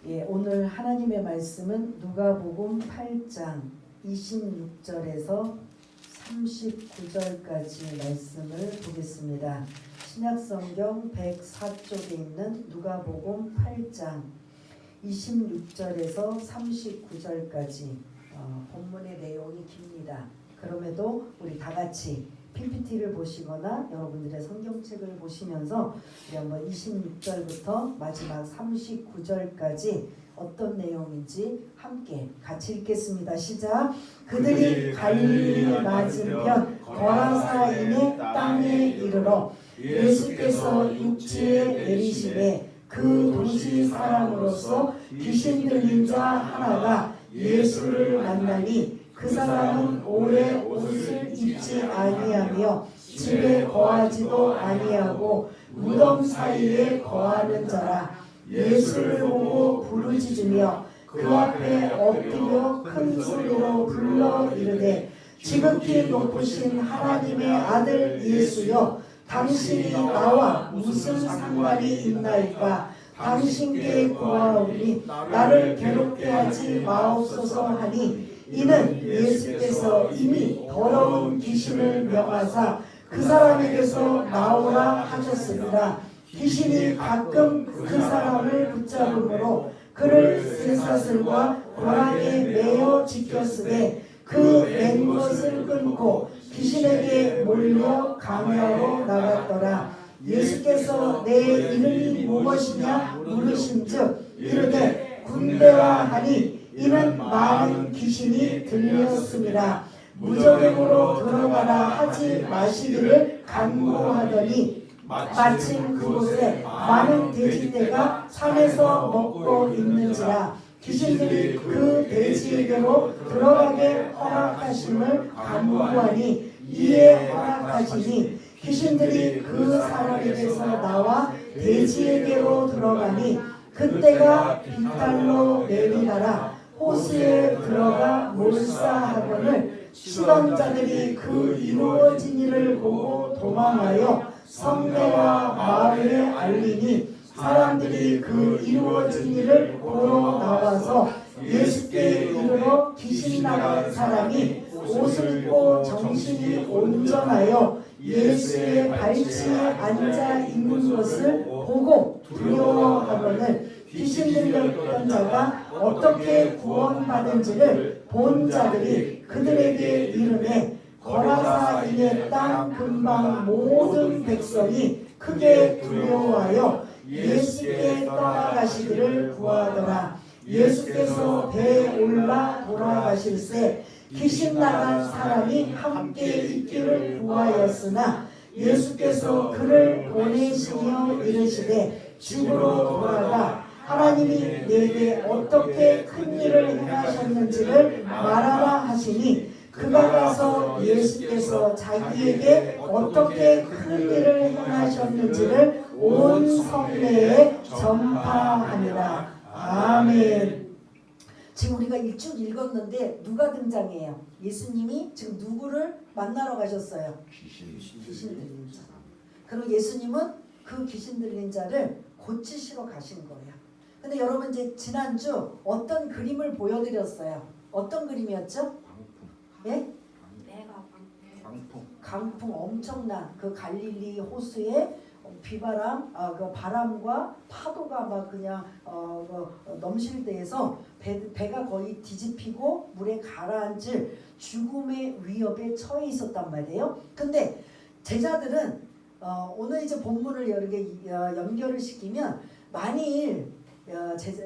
오늘 하나님의 말씀은 누가복음 8장 26절에서 39절까지 말씀을 보겠습니다. 신약성경 104쪽에 있는 누가복음 8장 26절에서 39절까지 본문의 내용이 깁니다. 그럼에도 우리 다 같이 PPT를 보시거나 여러분들의 성경책을 보시면서 우리 한번 26절부터 마지막 39절까지 어떤 내용인지 함께 같이 읽겠습니다. 시작. 그들이 갈릴리 맞은편 거라사인의 땅에 이르러 예수께서 육지에 내리시되 그 도시 사람으로서 귀신 들린 자 하나가 예수를 만나니 그 사람은 오래 옷을 입지 아니하며 집에 거하지도 아니하고 무덤 사이에 거하는 자라. 예수를 보고 부르짖으며 그 앞에 엎드려 큰 소리로 불러 이르되 지극히 높으신 하나님의 아들 예수여, 당신이 나와 무슨 상관이 있나이까? 당신께 구하오니 나를 괴롭게 하지 마옵소서 하니, 이는 예수께서 이미 더러운 귀신을 명하사 그 사람에게서 나오라 하셨습니다. 귀신이 가끔 그 사람을 붙잡으므로 그를 쇠사슬과 고랑에 매어 지켰으되 그 맨 것을 끊고 귀신에게 몰려 강야로 나갔더라. 예수께서 내 이름이 무엇이냐 물으신즉 이르되 군대라 하니, 이는 많은 귀신이 들렸습니다. 무저갱으로 들어가라 하지 마시기를 간구하더니 마침 그곳에 많은 돼지떼가 산에서 먹고 있는지라. 귀신들이 그 돼지에게로 들어가게 허락하심을 간구하니 이에 허락하시니, 귀신들이 그 사람에게서 나와 돼지에게로 들어가니 그때가 빗달로 내리다라 호수에 들어가 몰사하거늘 시던 자들이 그 이루어진 일을 보고 도망하여 성내와 마을에 알리니, 사람들이 그 이루어진 일을 보러 나와서 예수께 이르러 귀신 나간 사람이 옷을 입고 정신이 온전하여 예수의 발치에 앉아 있는 것을 보고 두려워하거늘 귀신 들렸던 자가 어떻게 구원받은지를 본 자들이 그들에게 이르매, 거라사인의 땅 근방 모든 백성이 크게 두려워하여 예수께 떠나가시기를 구하더라. 예수께서 배에 올라 돌아가실새 귀신 나간 사람이 함께 있기를 구하였으나 예수께서 그를 보내시며 이르시되 집으로 돌아가 하나님이 내게 어떻게 큰 일을 행하셨는지를 말하라 하시니, 그가 가서 예수께서 자기에게 어떻게 큰 일을 행하셨는지를 온 성내에 전파하니라. 아멘. 지금 우리가 쭉 읽었는데 누가 등장해요? 예수님이 지금 누구를 만나러 가셨어요? 귀신 들린 자. 그리고 예수님은 그 귀신 들린 자를 고치시러 가신 거예요. 근데 여러분, 이제 지난주 어떤 그림을 보여드렸어요? 어떤 그림이었죠? 예? 강풍 엄청난 그 갈릴리 호수에 비바람, 그 바람과 파도가 막 그냥 넘실 때에서 배가 거의 뒤집히고 물에 가라앉을 죽음의 위협에 처해 있었단 말이에요. 근데 제자들은 오늘 이제 본문을 여러 개 연결을 시키면, 만일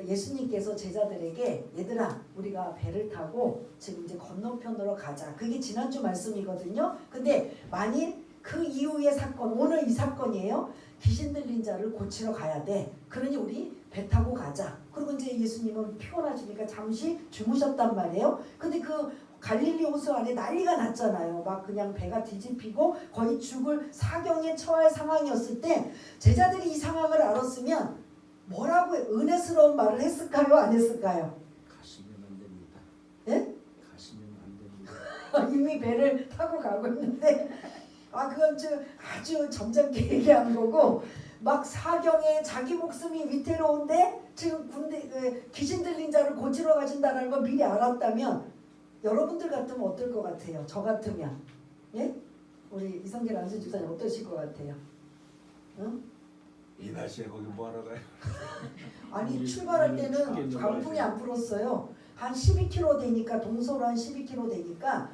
예수님께서 제자들에게 얘들아 우리가 배를 타고 지금 이제 건너편으로 가자, 그게 지난주 말씀이거든요. 근데 만일 그 이후의 사건, 오늘 이 사건이에요. 귀신 들린 자를 고치러 가야 돼. 그러니 우리 배 타고 가자. 그리고 이제 예수님은 피곤하시니까 잠시 주무셨단 말이에요. 근데 그 갈릴리 호수 안에 난리가 났잖아요. 막 그냥 배가 뒤집히고 거의 죽을 사경에 처할 상황이었을 때 제자들이 이 상황을 알았으면 뭐라고 은혜스러운 말을 했을까요? 안 했을까요? 가시면 안 됩니다. 예? 가시면 안 됩니다. 이미 배를 타고 가고 있는데 그건 아주 점잖게 얘기한 거고, 막 사경에 자기 목숨이 위태로운데 지금 군대 귀신 들린 자를 고치러 가신다는 걸 미리 알았다면 여러분들 같으면 어떨 것 같아요? 저 같으면 예? 우리 이성길 안수집사님 어떠실 것 같아요? 응? 이 날씨에 거기 뭐하러 가요? 아니 출발할 때는 강풍이 안 불었어요. 한 12km 되니까 동서로 한 12km 되니까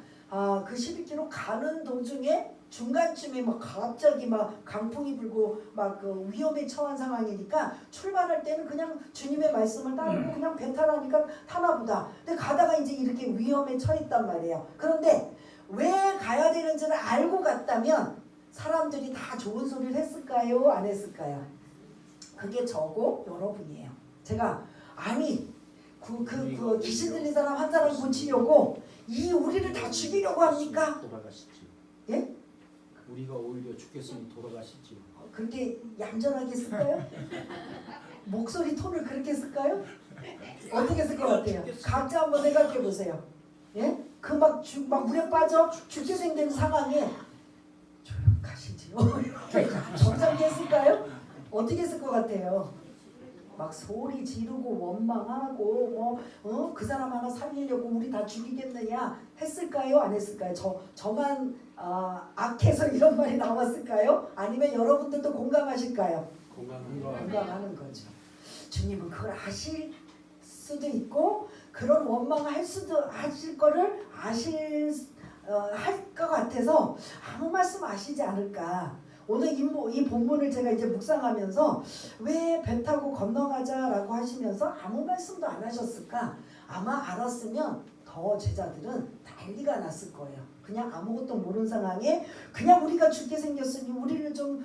그 12km 가는 도중에 중간쯤에 막 갑자기 막 강풍이 불고 막 그 위험에 처한 상황이니까 출발할 때는 그냥 주님의 말씀을 따르고 그냥 배 타라니까 타나 보다. 근데 가다가 이제 이렇게 위험에 처했단 말이에요. 그런데 왜 가야 되는지를 알고 갔다면 사람들이 다 좋은 소리를 했을까요? 안 했을까요? 그게 저고 여러분이에요. 제가 아니 그 귀신 들린 사람 한 사람 고치려고 이 우리를 다 죽이려고 합니까? 돌아가시지. 예? 우리가 오히려 죽겠으니 돌아가시지. 그렇게 얌전하게 쓸까요? 목소리 톤을 그렇게 쓸까요? 어떻게 쓸 것 같아요? 각자 한번 생각해 보세요. 예? 그 막 물에 빠져 죽게 생긴 상황에 조용 가시지요. 이렇게 점잖게 했을까요? 어떻게 했을 것 같아요? 막 소리 지르고 원망하고 그 사람 하나 살리려고 우리 다 죽이겠느냐 했을까요? 안 했을까요? 저만 악해서 이런 말이 나왔을까요? 아니면 여러분들도 공감하실까요? 공감하는 거죠. 주님은 그걸 아실 수도 있고 그런 원망할 수도 하실 거를 할 것 같아서 아무 말씀 하시지 않을까. 오늘 이 본문을 제가 이제 묵상하면서 왜 배 타고 건너가자라고 하시면서 아무 말씀도 안 하셨을까? 아마 알았으면 더 제자들은 난리가 났을 거예요. 그냥 아무것도 모르는 상황에 그냥 우리가 죽게 생겼으니 우리를 좀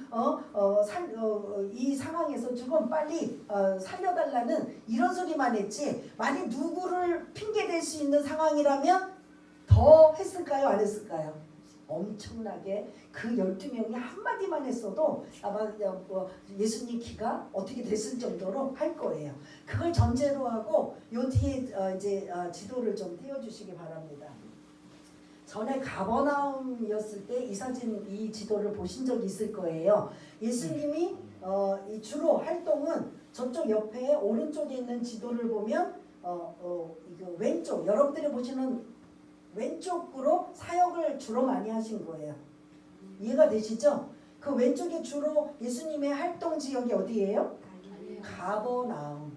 이 상황에서 조금 빨리 살려달라는 이런 소리만 했지 만약 누구를 핑계댈 수 있는 상황이라면 더 했을까요? 안 했을까요? 엄청나게 그 12명이 한마디만 했어도 아마 예수님 기가 어떻게 됐을 정도로 할 거예요. 그걸 전제로 하고 요 뒤에 이제 지도를 좀 띄워주시기 바랍니다. 전에 가버나움이었을 때 이 지도를 보신 적이 있을 거예요. 예수님이 주로 활동은 저쪽 옆에 오른쪽에 있는 지도를 보면 이거 왼쪽 여러분들이 보시는 왼쪽으로 사역을 주로 많이 하신 거예요. 이해가 되시죠? 그 왼쪽에 주로 예수님의 활동 지역이 어디예요? 가버나움.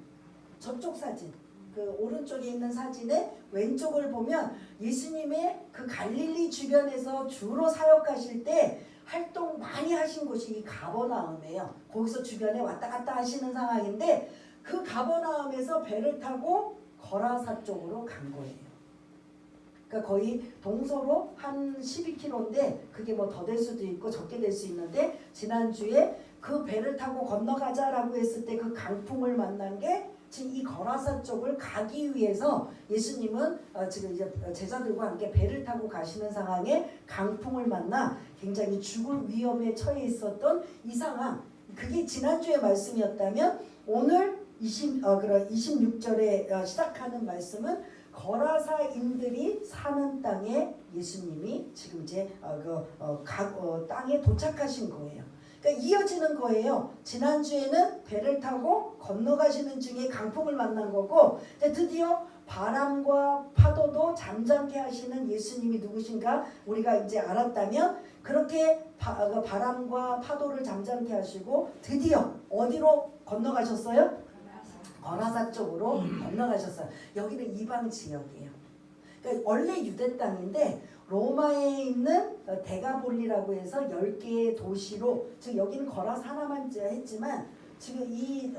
저쪽 사진. 그 오른쪽에 있는 사진의 왼쪽을 보면 예수님의 그 갈릴리 주변에서 주로 사역하실 때 활동 많이 하신 곳이 이 가버나움이에요. 거기서 주변에 왔다 갔다 하시는 상황인데 그 가버나움에서 배를 타고 거라사 쪽으로 간 거예요. 그러니까 거의 동서로 한 12km인데 그게 뭐 더 될 수도 있고 적게 될 수 있는데 지난주에 그 배를 타고 건너가자라고 했을 때 그 강풍을 만난 게 지금 이 거라사 쪽을 가기 위해서 예수님은 지금 이제 제자들과 함께 배를 타고 가시는 상황에 강풍을 만나 굉장히 죽을 위험에 처해 있었던 이 상황. 그게 지난주의 말씀이었다면 오늘 26절에 시작하는 말씀은 거라사인들이 사는 땅에 예수님이 지금 이제 땅에 도착하신 거예요. 그러니까 이어지는 거예요. 지난주에는 배를 타고 건너가시는 중에 강풍을 만난 거고 드디어 바람과 파도도 잠잠케 하시는 예수님이 누구신가 우리가 이제 알았다면 그렇게 바람과 파도를 잠잠케 하시고 드디어 어디로 건너가셨어요? 거라사 쪽으로 건너가셨어요. 여기는 이방 지역이에요. 그러니까 원래 유대 땅인데 로마에 있는 데가볼리라고 해서 10개의 도시로 지금 여기는 거라사 하나만 했지만 지금 이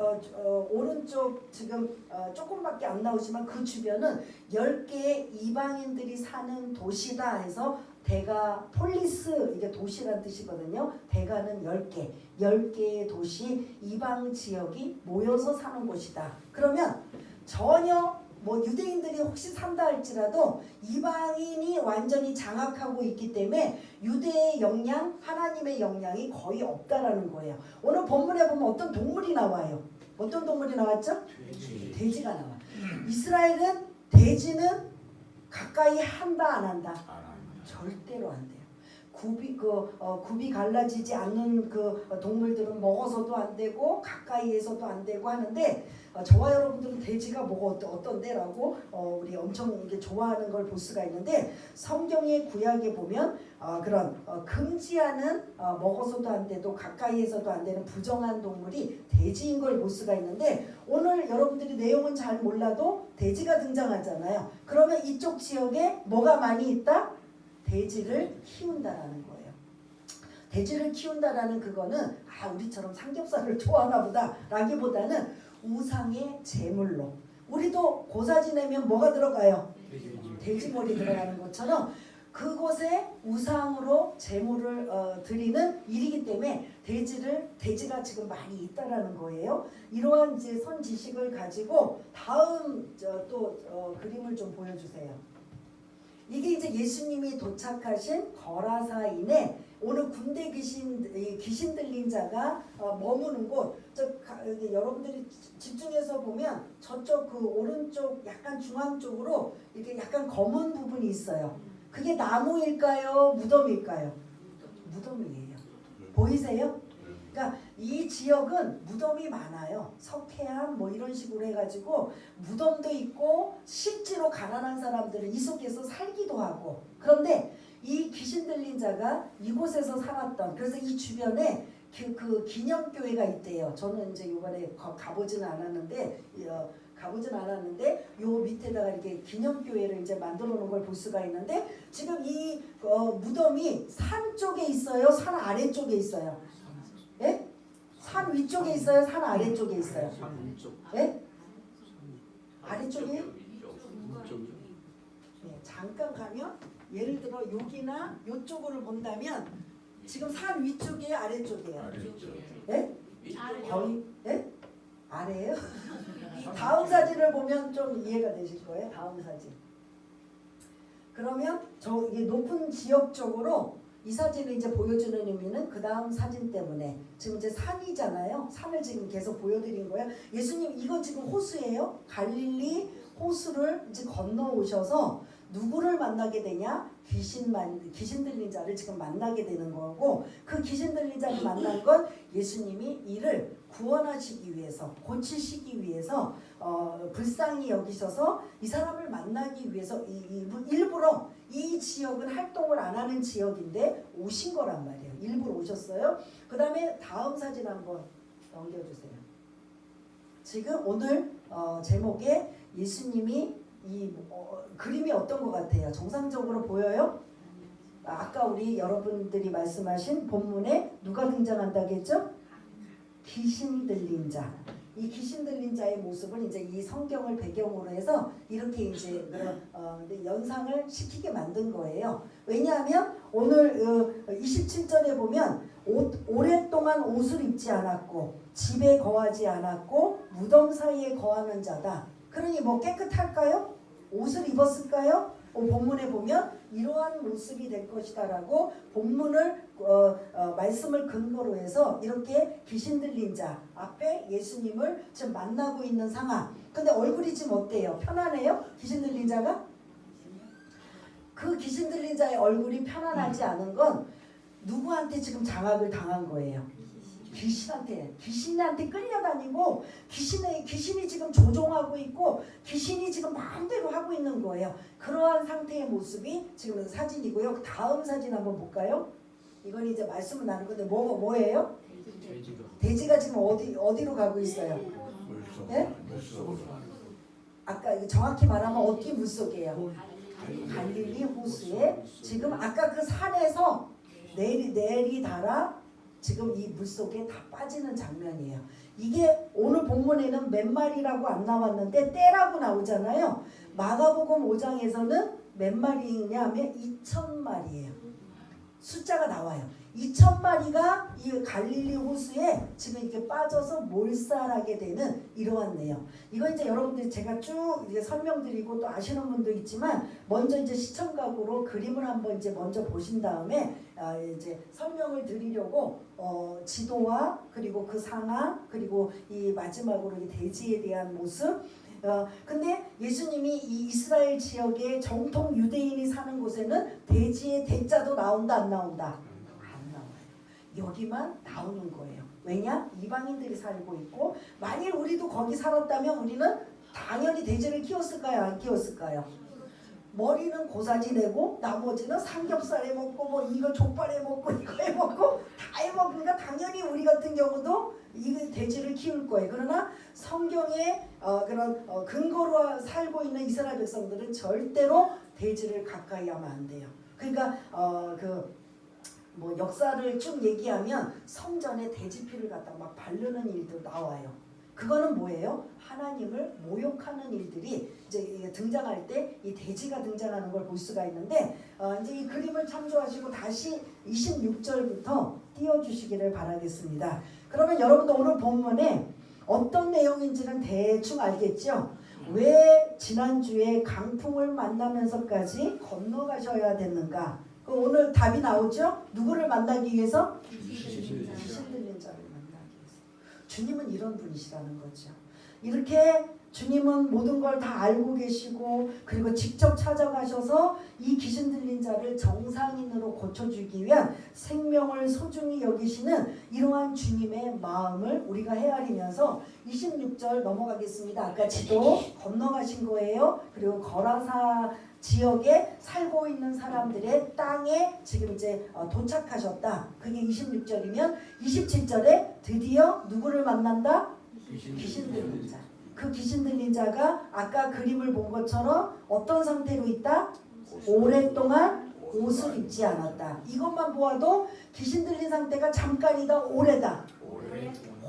오른쪽 지금 조금밖에 안 나오지만 그 주변은 10개의 이방인들이 사는 도시다 해서 데가폴리스 이게 도시란 뜻이거든요. 데가는 10개, 10개의 도시 이방 지역이 모여서 사는 곳이다. 그러면 전혀 뭐 유대인들이 혹시 산다 할지라도 이방인이 완전히 장악하고 있기 때문에 유대의 영향, 하나님의 영향이 거의 없다라는 거예요. 오늘 본문에 보면 어떤 동물이 나와요. 어떤 동물이 나왔죠? 돼지가 나와. 이스라엘은 돼지는 가까이 한다 안 한다? 절대로 안 돼요. 굽이 갈라지지 않는 그 동물들은 먹어서도 안 되고 가까이에서도 안 되고 하는데 저와 여러분들은 돼지가 뭐가 어떤데라고 우리 엄청 이게 좋아하는 걸 볼 수가 있는데 성경의 구약에 보면 그런 금지하는 먹어서도 안 되고 가까이에서도 안 되는 부정한 동물이 돼지인 걸 볼 수가 있는데 오늘 여러분들이 내용은 잘 몰라도 돼지가 등장하잖아요. 그러면 이쪽 지역에 뭐가 많이 있다? 돼지를 키운다라는 거예요. 돼지를 키운다라는 그거는 우리처럼 삼겹살을 좋아하나 보다 라기보다는 우상의 제물로 우리도 고사 지내면 뭐가 들어가요? 돼지머리 들어가는 것처럼 그곳에 우상으로 제물을 드리는 일이기 때문에 돼지가 지금 많이 있다라는 거예요. 이러한 이제 선지식을 가지고 다음 그림을 좀 보여주세요. 이게 이제 예수님이 도착하신 거라사인에 오늘 군대 귀신 들린 자가 머무는 곳. 여러분들이 집중해서 보면 저쪽 그 오른쪽 약간 중앙 쪽으로 이렇게 약간 검은 부분이 있어요. 그게 나무일까요? 무덤일까요? 무덤이에요. 보이세요? 그러니까 이 지역은 무덤이 많아요. 석회암 뭐 이런 식으로 해가지고 무덤도 있고 실제로 가난한 사람들은 이 속에서 살기도 하고 그런데 이 귀신 들린 자가 이곳에서 살았던 그래서 이 주변에 그 기념교회가 있대요. 저는 이제 이번에 가보지는 않았는데 요 밑에다가 이렇게 기념교회를 이제 만들어 놓은 걸 볼 수가 있는데 지금 이 무덤이 산 쪽에 있어요? 산 아래쪽에 있어요? 예? 산 위쪽에 있어요? 산 아래쪽에 있어요? 산 위쪽. 예? 아래쪽에? 위쪽이요. 네, 잠깐 가면 예를 들어 여기나 이쪽으로 본다면 지금 산 위쪽이에요? 아래쪽이에요? 예? 거의? 예? 아래예요? 다음 사진을 보면 좀 이해가 되실 거예요. 다음 사진. 그러면 이게 높은 지역 쪽으로 이 사진을 이제 보여주는 의미는 그 다음 사진 때문에 지금 이제 산이잖아요. 산을 지금 계속 보여드린 거예요. 예수님 이거 지금 호수예요. 갈릴리 호수를 이제 건너오셔서 누구를 만나게 되냐? 귀신 들린 자를 지금 만나게 되는 거고 그 귀신 들린 자를 만난 건 예수님이 이를 구원하시기 위해서 고치시기 위해서 불쌍히 여기셔서 이 사람을 만나기 위해서 일부러 이 지역은 활동을 안 하는 지역인데 오신 거란 말이에요. 일부러 오셨어요. 그 다음에 다음 사진 한번 넘겨주세요. 지금 오늘 제목에 예수님이 그림이 어떤 것 같아요? 정상적으로 보여요? 아까 우리 여러분들이 말씀하신 본문에 누가 등장한다고 했죠? 귀신 들린 자. 이 귀신 들린 자의 모습을 이제 이 성경을 배경으로 해서 이렇게 이제 연상을 시키게 만든 거예요. 왜냐하면 오늘 27절에 보면 오랫동안 옷을 입지 않았고 집에 거하지 않았고 무덤 사이에 거하는 자다. 그러니 뭐 깨끗할까요? 옷을 입었을까요? 본문에 보면 이러한 모습이 될 것이다라고 본문을 말씀을 근거로 해서 이렇게 귀신 들린 자 앞에 예수님을 지금 만나고 있는 상황. 근데 얼굴이 지금 어때요? 편안해요? 귀신 들린 자가? 그 귀신 들린 자의 얼굴이 편안하지 않은 건 누구한테 지금 장악을 당한 거예요? 귀신한테 끌려다니고 귀신이 지금 조종하고 있고 귀신이 지금 마음대로 하고 있는 거예요. 그러한 상태의 모습이 지금 사진이고요. 다음 사진 한번 볼까요? 이건 이제 말씀을 나눈 건데 뭐예요? 돼지가 지금 어디로 가고 있어요? 예? 아까 정확히 말하면 어디 물속이에요? 갈릴리 호수에 지금 아까 그 산에서 내리다라 지금 이 물속에 다 빠지는 장면이에요. 이게 오늘 본문에는 몇 마리라고 안 나왔는데 떼라고 나오잖아요. 마가복음 5장에서는 몇 마리냐 하면 2,000마리예요. 숫자가 나와요. 2,000마리가 이 갈릴리 호수에 지금 이렇게 빠져서 몰살하게 되는 이러한 내용. 이건 이제 여러분들이 제가 쭉 이제 설명드리고 또 아시는 분도 있지만 먼저 이제 시청각으로 그림을 한번 이제 먼저 보신 다음에 이제 설명을 드리려고 지도와 그리고 그 상황 그리고 이 마지막으로 이 돼지에 대한 모습 근데 예수님이 이 이스라엘 지역의 정통 유대인이 사는 곳에는 돼지의 대자도 나온다 안 나온다? 안 나와요. 여기만 나오는 거예요. 왜냐? 이방인들이 살고 있고 만일 우리도 거기 살았다면 우리는 당연히 돼지를 키웠을까요? 안 키웠을까요? 머리는 고사지 내고 나머지는 삼겹살에 먹고 뭐 이거 족발에 먹고 이거 해 먹고 다 해 먹으니까 당연히 우리 같은 경우도 이 돼지를 키울 거예요. 그러나 성경에 그런 근거로 살고 있는 이스라엘 백성들은 절대로 돼지를 가까이 하면 안 돼요. 그러니까 뭐 역사를 쭉 얘기하면 성전에 돼지피를 갖다 막 바르는 일도 나와요. 그거는 뭐예요? 하나님을 모욕하는 일들이 이제 등장할 때 이 돼지가 등장하는 걸 볼 수가 있는데 이제 이 그림을 참조하시고 다시 26절부터 띄워주시기를 바라겠습니다. 그러면 여러분도 오늘 본문에 어떤 내용인지는 대충 알겠죠? 왜 지난주에 강풍을 만나면서까지 건너가셔야 됐는가? 오늘 답이 나오죠? 누구를 만나기 위해서? 귀신 들린 자를 만나기 위해서. 주님은 이런 분이시라는 거죠. 이렇게 주님은 모든 걸 다 알고 계시고 그리고 직접 찾아가셔서 이 귀신 들린 자를 정상인으로 고쳐주기 위한 생명을 소중히 여기시는 이러한 주님의 마음을 우리가 헤아리면서 26절 넘어가겠습니다. 아까 지도 건너가신 거예요. 그리고 거라사 지역에 살고 있는 사람들의 땅에 지금 이제 도착하셨다. 그게 26절이면 27절에 드디어 누구를 만난다? 귀신 들린 자. 그 귀신 들린 자가 아까 그림을 본 것처럼 어떤 상태로 있다? 오랫동안 옷을 입지 않았다. 이것만 보아도 귀신 들린 상태가 잠깐이다, 오래다.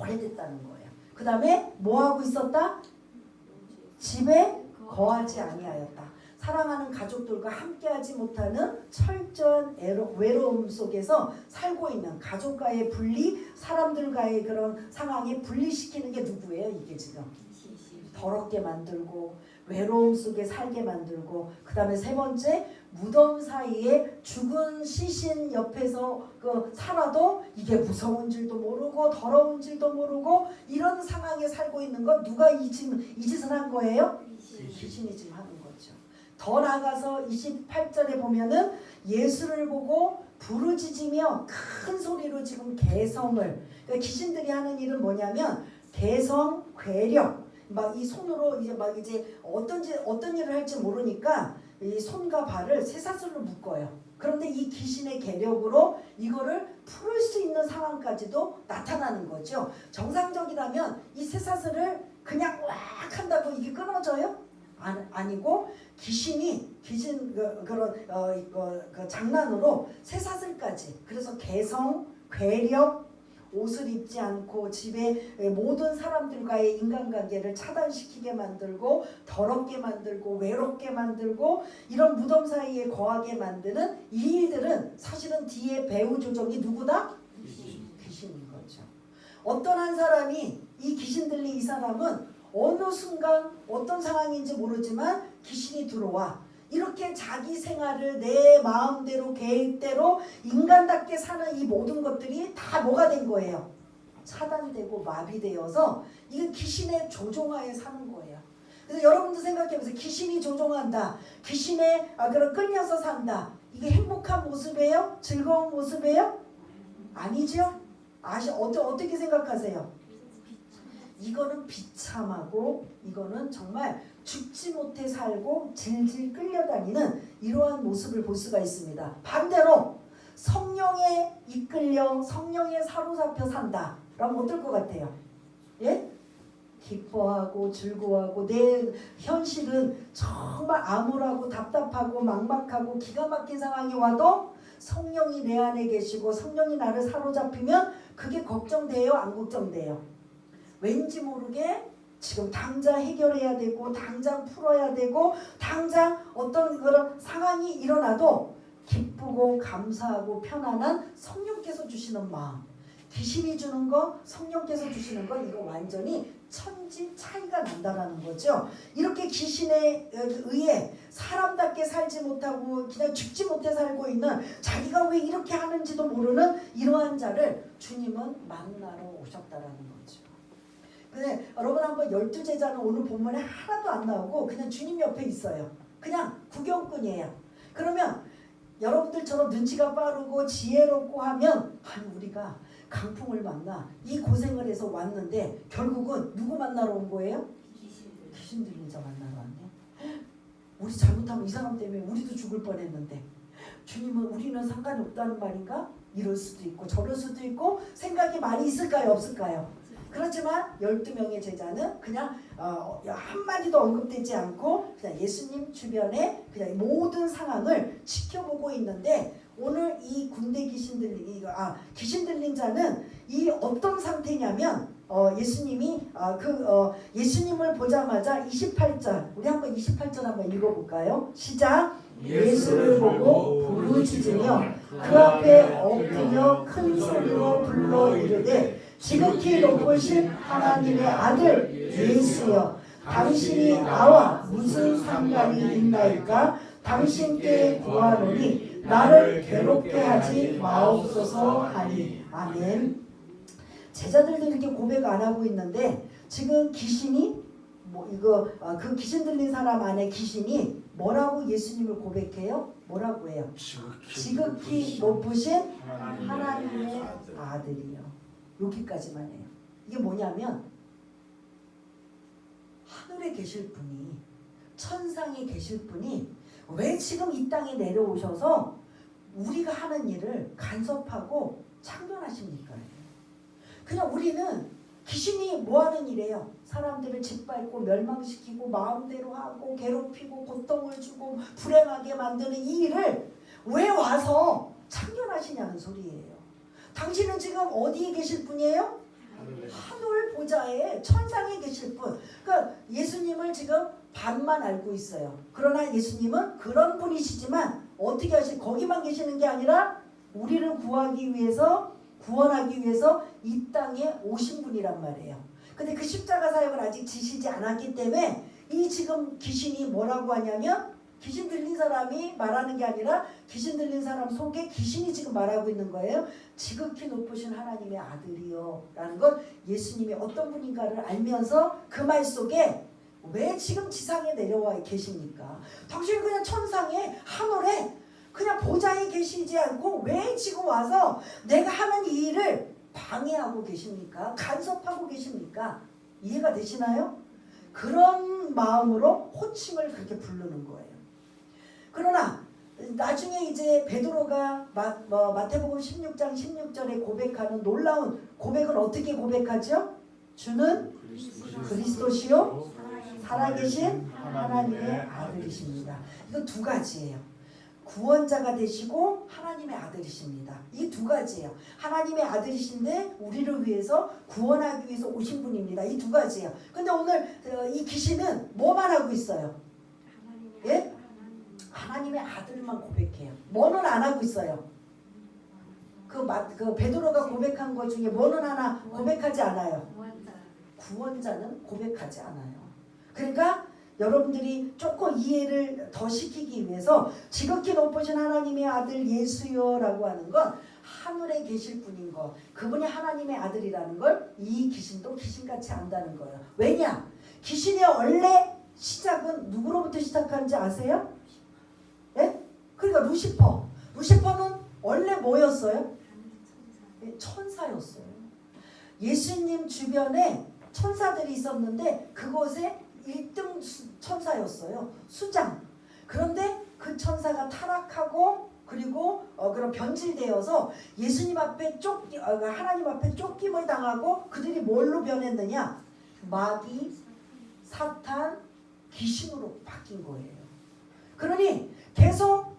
오래됐다는 거예요. 그 다음에 뭐하고 있었다? 집에 거하지 아니하였다. 사랑하는 가족들과 함께하지 못하는 철저한 외로움 속에서 살고 있는 가족과의 분리, 사람들과의 그런 상황에 분리시키는 게 누구예요? 이게 지금 더럽게 만들고 외로움 속에 살게 만들고 그 다음에 세 번째 무덤 사이에 죽은 시신 옆에서 살아도 이게 무서운 줄도 모르고 더러운 줄도 모르고 이런 상황에 살고 있는 건 누가 이 짓을 한 거예요? 귀신이 지금 하는 거죠. 더 나아가서 28절에 보면은 예수를 보고 부르짖으며 큰 소리로 지금 개성을, 그러니까 귀신들이 하는 일은 뭐냐면 개성, 괴력, 막 이 손으로 이제 어떤 일을 할지 모르니까 이 손과 발을 쇠사슬로 묶어요. 그런데 이 귀신의 괴력으로 이거를 풀을 수 있는 상황까지도 나타나는 거죠. 정상적이라면 이 쇠사슬을 그냥 왁 한다고 이게 끊어져요? 아니고 귀신 그런 장난으로 쇠사슬까지. 그래서 개성, 괴력, 옷을 입지 않고 집에 모든 사람들과의 인간관계를 차단시키게 만들고 더럽게 만들고 외롭게 만들고 이런 무덤 사이에 거하게 만드는 이 일들은 사실은 뒤에 배후 조정이 누구다? 귀신인 거죠. 어떤 한 사람이 이 귀신 들린 이 사람은 어느 순간 어떤 상황인지 모르지만 귀신이 들어와 이렇게 자기 생활을 내 마음대로 계획대로 인간답게 사는 이 모든 것들이 다 뭐가 된 거예요? 차단되고 마비되어서 이게 귀신의 조종하에 사는 거예요. 그래서 여러분도 생각해보세요. 귀신이 조종한다. 귀신에 그런 끌려서 산다. 이게 행복한 모습이에요? 즐거운 모습이에요? 아니죠? 어떻게 생각하세요? 이거는 비참하고 이거는 정말 죽지 못해 살고 질질 끌려다니는 이러한 모습을 볼 수가 있습니다. 반대로 성령에 이끌려 성령에 사로잡혀 산다. 그럼 어떨 것 같아요? 예? 기뻐하고 즐거워하고 내 현실은 정말 암울하고 답답하고 막막하고 기가 막힌 상황이 와도 성령이 내 안에 계시고 성령이 나를 사로잡히면 그게 걱정돼요? 안 걱정돼요? 왠지 모르게 지금 당장 해결해야 되고 당장 풀어야 되고 당장 어떤 그런 상황이 일어나도 기쁘고 감사하고 편안한 성령께서 주시는 마음, 귀신이 주는 거, 성령께서 주시는 거, 이거 완전히 천지 차이가 난다라는 거죠. 이렇게 귀신에 의해 사람답게 살지 못하고 그냥 죽지 못해 살고 있는, 자기가 왜 이렇게 하는지도 모르는 이러한 자를 주님은 만나러 오셨다라는 거죠. 근데 여러분 한번 12제자는 오늘 본문에 하나도 안 나오고 그냥 주님 옆에 있어요. 그냥 구경꾼이에요. 그러면 여러분들처럼 눈치가 빠르고 지혜롭고 하면 우리가 강풍을 만나 이 고생을 해서 왔는데 결국은 누구 만나러 온 거예요? 귀신 들린 자 만나러 왔네. 우리 잘못하면 이 사람 때문에 우리도 죽을 뻔했는데 주님은 우리는 상관이 없다는 말인가? 이럴 수도 있고 저럴 수도 있고 생각이 많이 있을까요? 없을까요? 그렇지만 12명의 제자는 그냥 한마디도 언급되지 않고 그냥 예수님 주변에 그냥 모든 상황을 지켜보고 있는데 오늘 이 군대 귀신 들린 자는 이 어떤 상태냐면 예수님이 예수님을 보자마자 28절 우리 한번 28절 한번 읽어볼까요? 시작. 예수를 보고 부르짖으며 그 앞에 엎드려 큰 소리로 불러 이르되 지극히 높으신 하나님의 아들 예수여 당신이 나와 무슨 상관이 있나이까? 당신께 구하노니 나를 괴롭게 하지 마옵소서 하니. 아멘. 제자들도 이렇게 고백 안 하고 있는데 지금 귀신이 그 귀신 들린 사람 안에 귀신이 뭐라고 예수님을 고백해요? 뭐라고 해요? 지극히 높으신 하나님의 아들이요. 여기까지만 해요. 이게 뭐냐면 하늘에 계실 분이 천상에 계실 분이 왜 지금 이 땅에 내려오셔서 우리가 하는 일을 간섭하고 참견하십니까? 그냥 우리는 귀신이 뭐하는 일이에요? 사람들을 짓밟고 멸망시키고 마음대로 하고 괴롭히고 고통을 주고 불행하게 만드는 이 일을 왜 와서 참견하시냐는 소리예요. 당신은 지금 어디에 계실 분이에요? 하늘 보좌에 천상에 계실 분. 그러니까 예수님을 지금 반만 알고 있어요. 그러나 예수님은 그런 분이시지만 어떻게 거기만 계시는 게 아니라 우리를 구원하기 위해서 이 땅에 오신 분이란 말이에요. 근데 그 십자가 사역을 아직 지시지 않았기 때문에 이 지금 귀신이 뭐라고 하냐면 귀신 들린 사람이 말하는 게 아니라 귀신 들린 사람 속에 귀신이 지금 말하고 있는 거예요. 지극히 높으신 하나님의 아들이요 라는 건 예수님이 어떤 분인가를 알면서 그 말 속에 왜 지금 지상에 내려와 계십니까? 당신은 그냥 천상에 하늘에 그냥 보좌에 계시지 않고 왜 지금 와서 내가 하는 이 일을 방해하고 계십니까? 간섭하고 계십니까? 이해가 되시나요? 그런 마음으로 호칭을 그렇게 부르는 거예요. 그러나 나중에 이제 베드로가 마태복음 16장 16절에 고백하는 놀라운 고백은 어떻게 고백하죠? 주는 그리스도시요 살아계신 하나님의 아들이십니다. 이거 두 가지예요. 구원자가 되시고 하나님의 아들이십니다. 이 두 가지예요. 하나님의 아들이신데 우리를 위해서 구원하기 위해서 오신 분입니다. 이 두 가지예요. 근데 오늘 이 귀신은 뭐만 하고 있어요? 예? 하나님의 아들만 고백해요. 뭐는 안 하고 있어요. 그 베드로가 고백한 것 중에 뭐는 하나 고백하지 않아요. 구원자는 고백하지 않아요. 그러니까 여러분들이 조금 이해를 더 시키기 위해서 지극히 높으신 하나님의 아들 예수여 라고 하는 건 하늘에 계실 분인 거, 그분이 하나님의 아들이라는 걸 이 귀신도 귀신같이 안다는 거예요. 왜냐? 귀신의 원래 시작은 누구로부터 시작하는지 아세요? 예? 그러니까 루시퍼는 원래 뭐였어요? 천사였어요. 예수님 주변에 천사들이 있었는데 그곳에 1등 천사였어요. 수장. 그런데 그 천사가 타락하고 그리고 그런 변질되어서 예수님 앞에 하나님 앞에 쫓김을 당하고 그들이 뭘로 변했느냐? 마귀, 사탄, 귀신으로 바뀐 거예요. 그러니 계속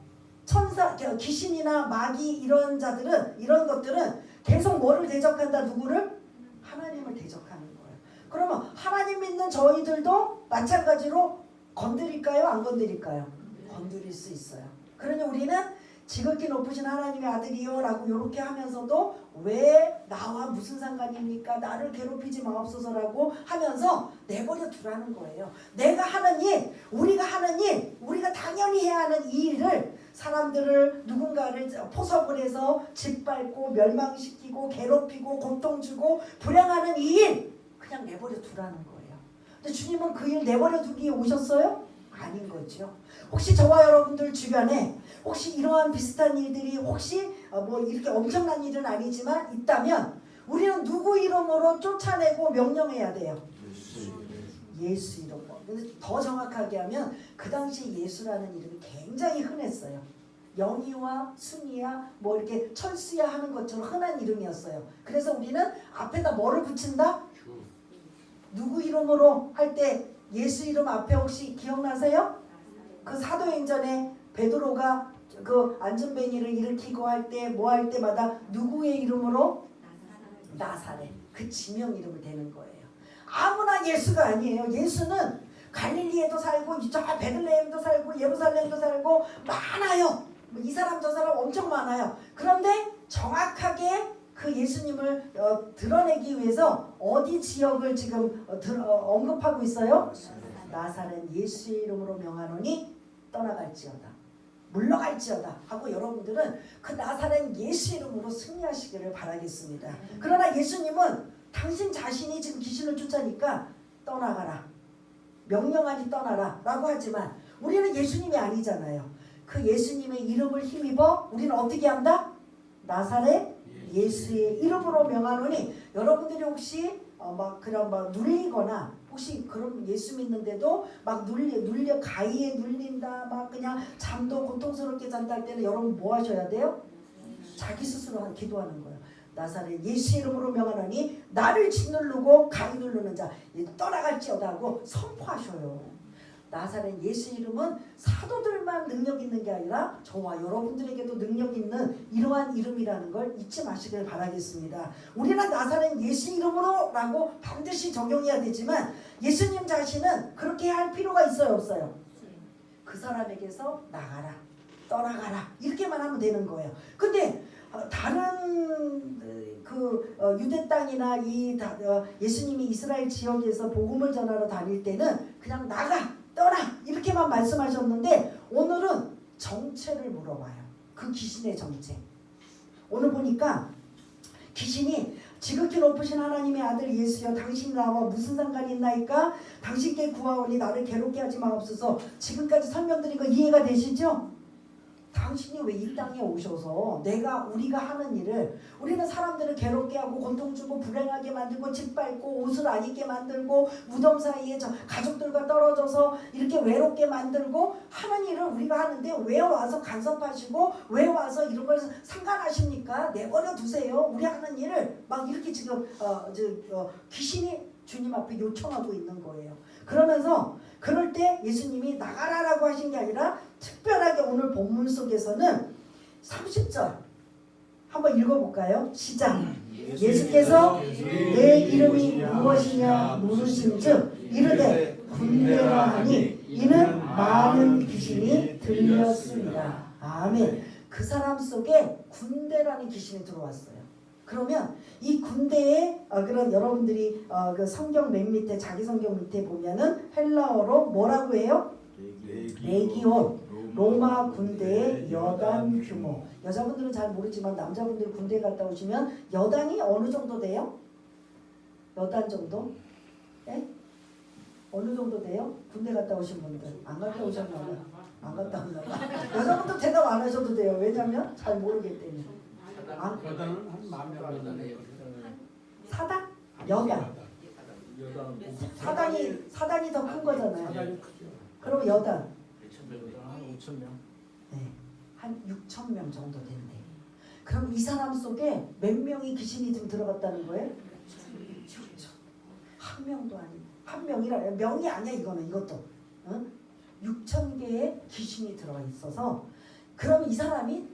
귀신이나 마귀 이런 것들은 계속 뭐를 대적한다? 누구를? 하나님을 대적하는 거예요. 그러면 하나님 믿는 저희들도 마찬가지로 건드릴까요? 안 건드릴까요? 건드릴 수 있어요. 그러니 우리는 지극히 높으신 하나님의 아들이요 라고 이렇게 하면서도 왜 나와 무슨 상관입니까? 나를 괴롭히지 마옵소서라고 하면서 내버려 두라는 거예요. 내가 하는 일, 우리가 당연히 해야 하는 이 일을 사람들을 누군가를 포섭을 해서 짓밟고 멸망시키고 괴롭히고 고통 주고 불행하는 이 일, 그냥 내버려 두라는 거예요. 근데 주님은 그 일 내버려 두기에 오셨어요? 아닌 거죠. 혹시 저와 여러분들 주변에 혹시 이러한 비슷한 일들이 혹시 뭐 이렇게 엄청난 일은 아니지만 있다면 우리는 누구 이름으로 쫓아내고 명령해야 돼요? 예수 이름으로. 근데 더 정확하게 하면 그 당시 예수라는 이름이 굉장히 흔했어요. 영희와 순희야 뭐 이렇게 철수야 하는 것처럼 흔한 이름이었어요. 그래서 우리는 앞에다 뭐를 붙인다? 누구 이름으로 할 때 예수 이름 앞에 혹시 기억나세요? 그 사도행전에 베드로가 그 안전뱅이를 일으키고 할 때 뭐 할 때마다 누구의 이름으로? 나사렛. 그 지명 이름을 대는 거예요. 아무나 예수가 아니에요. 예수는 갈릴리에도 살고 저 베들레헴도 살고 예루살렘도 살고 많아요. 이 사람 저 사람 엄청 많아요. 그런데 정확하게 그 예수님을 드러내기 위해서 어디 지역을 지금 언급하고 있어요? 나사렛 예수의 이름으로 명하노니 떠나갈지어다 물러갈지어다 하고 여러분들은 그 나사렛 예수 이름으로 승리하시기를 바라겠습니다. 그러나 예수님은 당신 자신이 지금 귀신을 쫓아니까 떠나가라 명령하니 떠나라 라고 하지만 우리는 예수님이 아니잖아요. 그 예수님의 이름을 힘입어 우리는 어떻게 한다? 나사렛 예수의 이름으로 명하노니 여러분들이 혹시 막 그런 막 눌리거나 혹시 그런 예수 믿는데도 막 눌려 가위에 눌린다 막 그냥 잠도 고통스럽게 잔다 할 때는 여러분 뭐 하셔야 돼요? 자기 스스로 기도하는 거예요. 나사렛 예수 이름으로 명하노니 나를 짓누르고 가위 누르는 자 떠나갈지어다 하고 선포하셔요. 나사렛 예수 이름은 사도들만 능력 있는 게 아니라 저와 여러분들에게도 능력 있는 이러한 이름이라는 걸 잊지 마시길 바라겠습니다. 우리는 나사렛 예수 이름으로 라고 반드시 적용해야 되지만 예수님 자신은 그렇게 할 필요가 있어요 없어요? 그 사람에게서 나가라 떠나가라 이렇게만 하면 되는 거예요. 근데 다른 유대 땅이나 예수님이 이스라엘 지역에서 복음을 전하러 다닐 때는 그냥 나가 떠나 이렇게만 말씀하셨는데 오늘은 정체를 물어봐요. 그 귀신의 정체. 오늘 보니까 귀신이 지극히 높으신 하나님의 아들 예수여 당신이 나와 무슨 상관이 있나이까 당신께 구하오니 나를 괴롭게 하지 마옵소서. 지금까지 설명드린 거 이해가 되시죠? 당신이 왜 이 땅에 오셔서 우리가 하는 일을 우리는 사람들을 괴롭게 하고 고통 주고 불행하게 만들고 짓밟고 옷을 안 입게 만들고 무덤 사이에 가족들과 떨어져서 이렇게 외롭게 만들고 하는 일을 우리가 하는데 왜 와서 간섭하시고 왜 와서 이런 걸 상관하십니까? 내버려 두세요. 우리 하는 일을 막 이렇게 지금 귀신이 주님 앞에 요청하고 있는 거예요. 그러면서 그럴 때 예수님이 나가라라고 하신 게 아니라 특별하게 오늘 본문 속에서는 30절 한번 읽어볼까요? 시작. 예수께서 내 이름이 무엇이냐 물으신즉 이르되 군대라 하니 이는 많은 귀신이 들렸습니다. 아멘. 그 사람 속에 군대라는 귀신이 들어왔어요. 그러면 이 군대에 그런 여러분들이 그 성경 맨 밑에 자기 성경 밑에 보면은 헬라어로 뭐라고 해요? 레기온. 로마 군대의 여단 규모. 여자분들은 잘 모르지만 남자분들 군대 갔다 오시면 여단이 어느 정도 돼요? 여단 정도? 네? 어느 정도 돼요? 군대 갔다 오신 분들. 안 갔다 오셨나 봐요. 안 갔다 왔나 봐요. 여자분들 대답 안 하셔도 돼요. 왜냐면 잘 모르기 때문에. 여단은 한 10,000명. 사단? 여단. 사단이 더 큰 거잖아요. 사단이 크죠. 그럼 여단. 한 5,000명. 네, 한 6,000명 정도 된대. 그럼 이 사람 속에 몇 명이 귀신이 좀 들어갔다는 거예요? 6,000. 한 명도 아니고 한 명이라 명이 아니야 이거는 이것도. 6,000개의 귀신이 들어가 있어서 그럼 이 사람이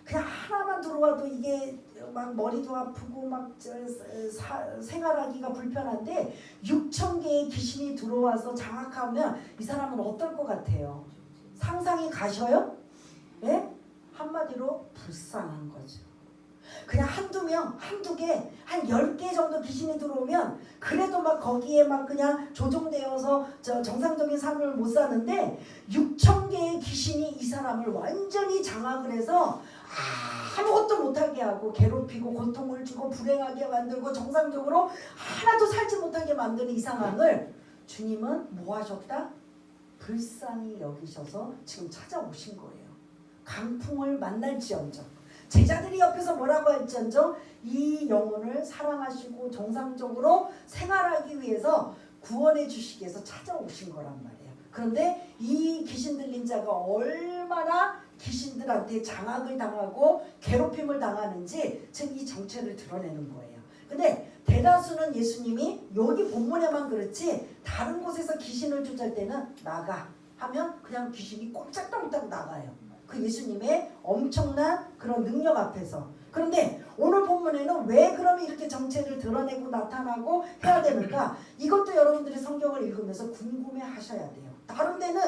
그냥 하나만 들어와도 이게 막 머리도 아프고 막 생활하기가 불편한데 6,000개의 귀신이 들어와서 장악하면 이 사람은 어떨 것 같아요? 상상이 가셔요? 예? 한마디로 불쌍한 거죠. 그냥 한두 명, 한두 개, 한 10개 정도 귀신이 들어오면 그래도 막 거기에 막 그냥 조종되어서 정상적인 삶을 못 사는데 6,000개의 귀신이 이 사람을 완전히 장악을 해서 아무것도 못하게 하고 괴롭히고 고통을 주고 불행하게 만들고 정상적으로 하나도 살지 못하게 만드는 이 상황을 주님은 뭐 하셨다? 불쌍히 여기셔서 지금 찾아오신 거예요. 강풍을 만날지언정, 제자들이 옆에서 뭐라고 할지언정 이 영혼을 사랑하시고 정상적으로 생활하기 위해서 구원해 주시기 위해서 찾아오신 거란 말이에요. 그런데 이 귀신 들린 자가 얼마나 귀신들한테 장악을 당하고 괴롭힘을 당하는지 지금 이 정체를 드러내는 거예요. 근데 대다수는 예수님이 여기 본문에만 그렇지 다른 곳에서 귀신을 쫓을 때는 나가 하면 그냥 귀신이 꼼짝달싹 나가요. 그 예수님의 엄청난 그런 능력 앞에서. 그런데 오늘 본문에는 왜 그러면 이렇게 정체를 드러내고 나타나고 해야 되는가? 이것도 여러분들이 성경을 읽으면서 궁금해 하셔야 돼요. 다른 데는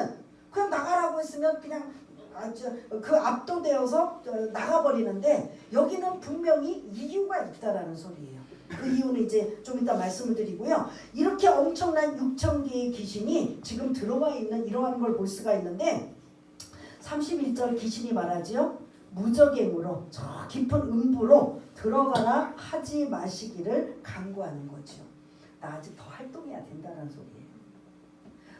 그냥 나가라고 했으면 그냥 아주 그 압도되어서 나가버리는데 여기는 분명히 이유가 있다라는 소리예요. 그 이유는 이제 좀 이따 말씀을 드리고요. 이렇게 엄청난 6천 개의 귀신이 지금 들어와 있는 이러한 걸 볼 수가 있는데 31절 귀신이 말하지요. 무적행으로 저 깊은 음부로 들어가라 하지 마시기를 간구하는 거죠. 나 아직 더 활동해야 된다는 소리예요.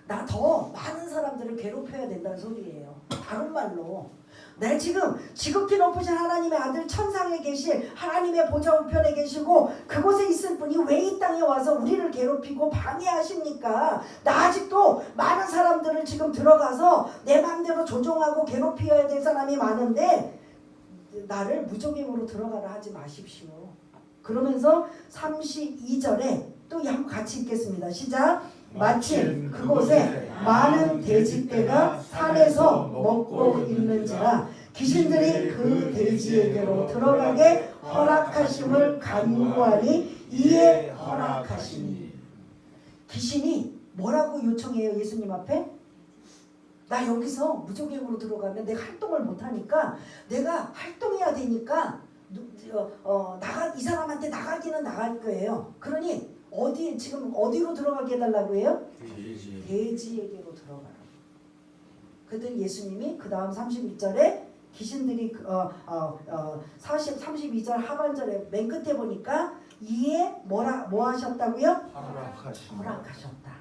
나 더 많은 사람들을 괴롭혀야 된다는 소리예요. 다른 말로 내 지금 지극히 높으신 하나님의 아들 천상에 계실 하나님의 보좌 우편에 계시고 그곳에 있을 분이 왜 이 땅에 와서 우리를 괴롭히고 방해하십니까? 나 아직도 많은 사람들을 지금 들어가서 내 마음대로 조종하고 괴롭혀야 될 사람이 많은데 나를 무적행으로 들어가라 하지 마십시오. 그러면서 32절에 또 한번 같이 읽겠습니다. 시작. 마침 그곳에 많은 돼지떼가 산에서 먹고 있는지라 귀신들이 그 돼지에게로 들어가게 허락하심을 간구하니 이에 허락하시니. 귀신이 뭐라고 요청해요? 예수님 앞에? 나 여기서 무적행으로 들어가면 내가 활동을 못하니까 내가 활동해야 되니까 이 사람한테 나가기는 나갈 거예요. 그러니 지금 어디로 들어가게 해달라고 해요? 돼지에게로 들어가라. 그랬더니 예수님이 그 다음 31절에 귀신들이 32절 하반절에 맨 끝에 보니까 이에 뭐 하셨다고요? 허락하셨다.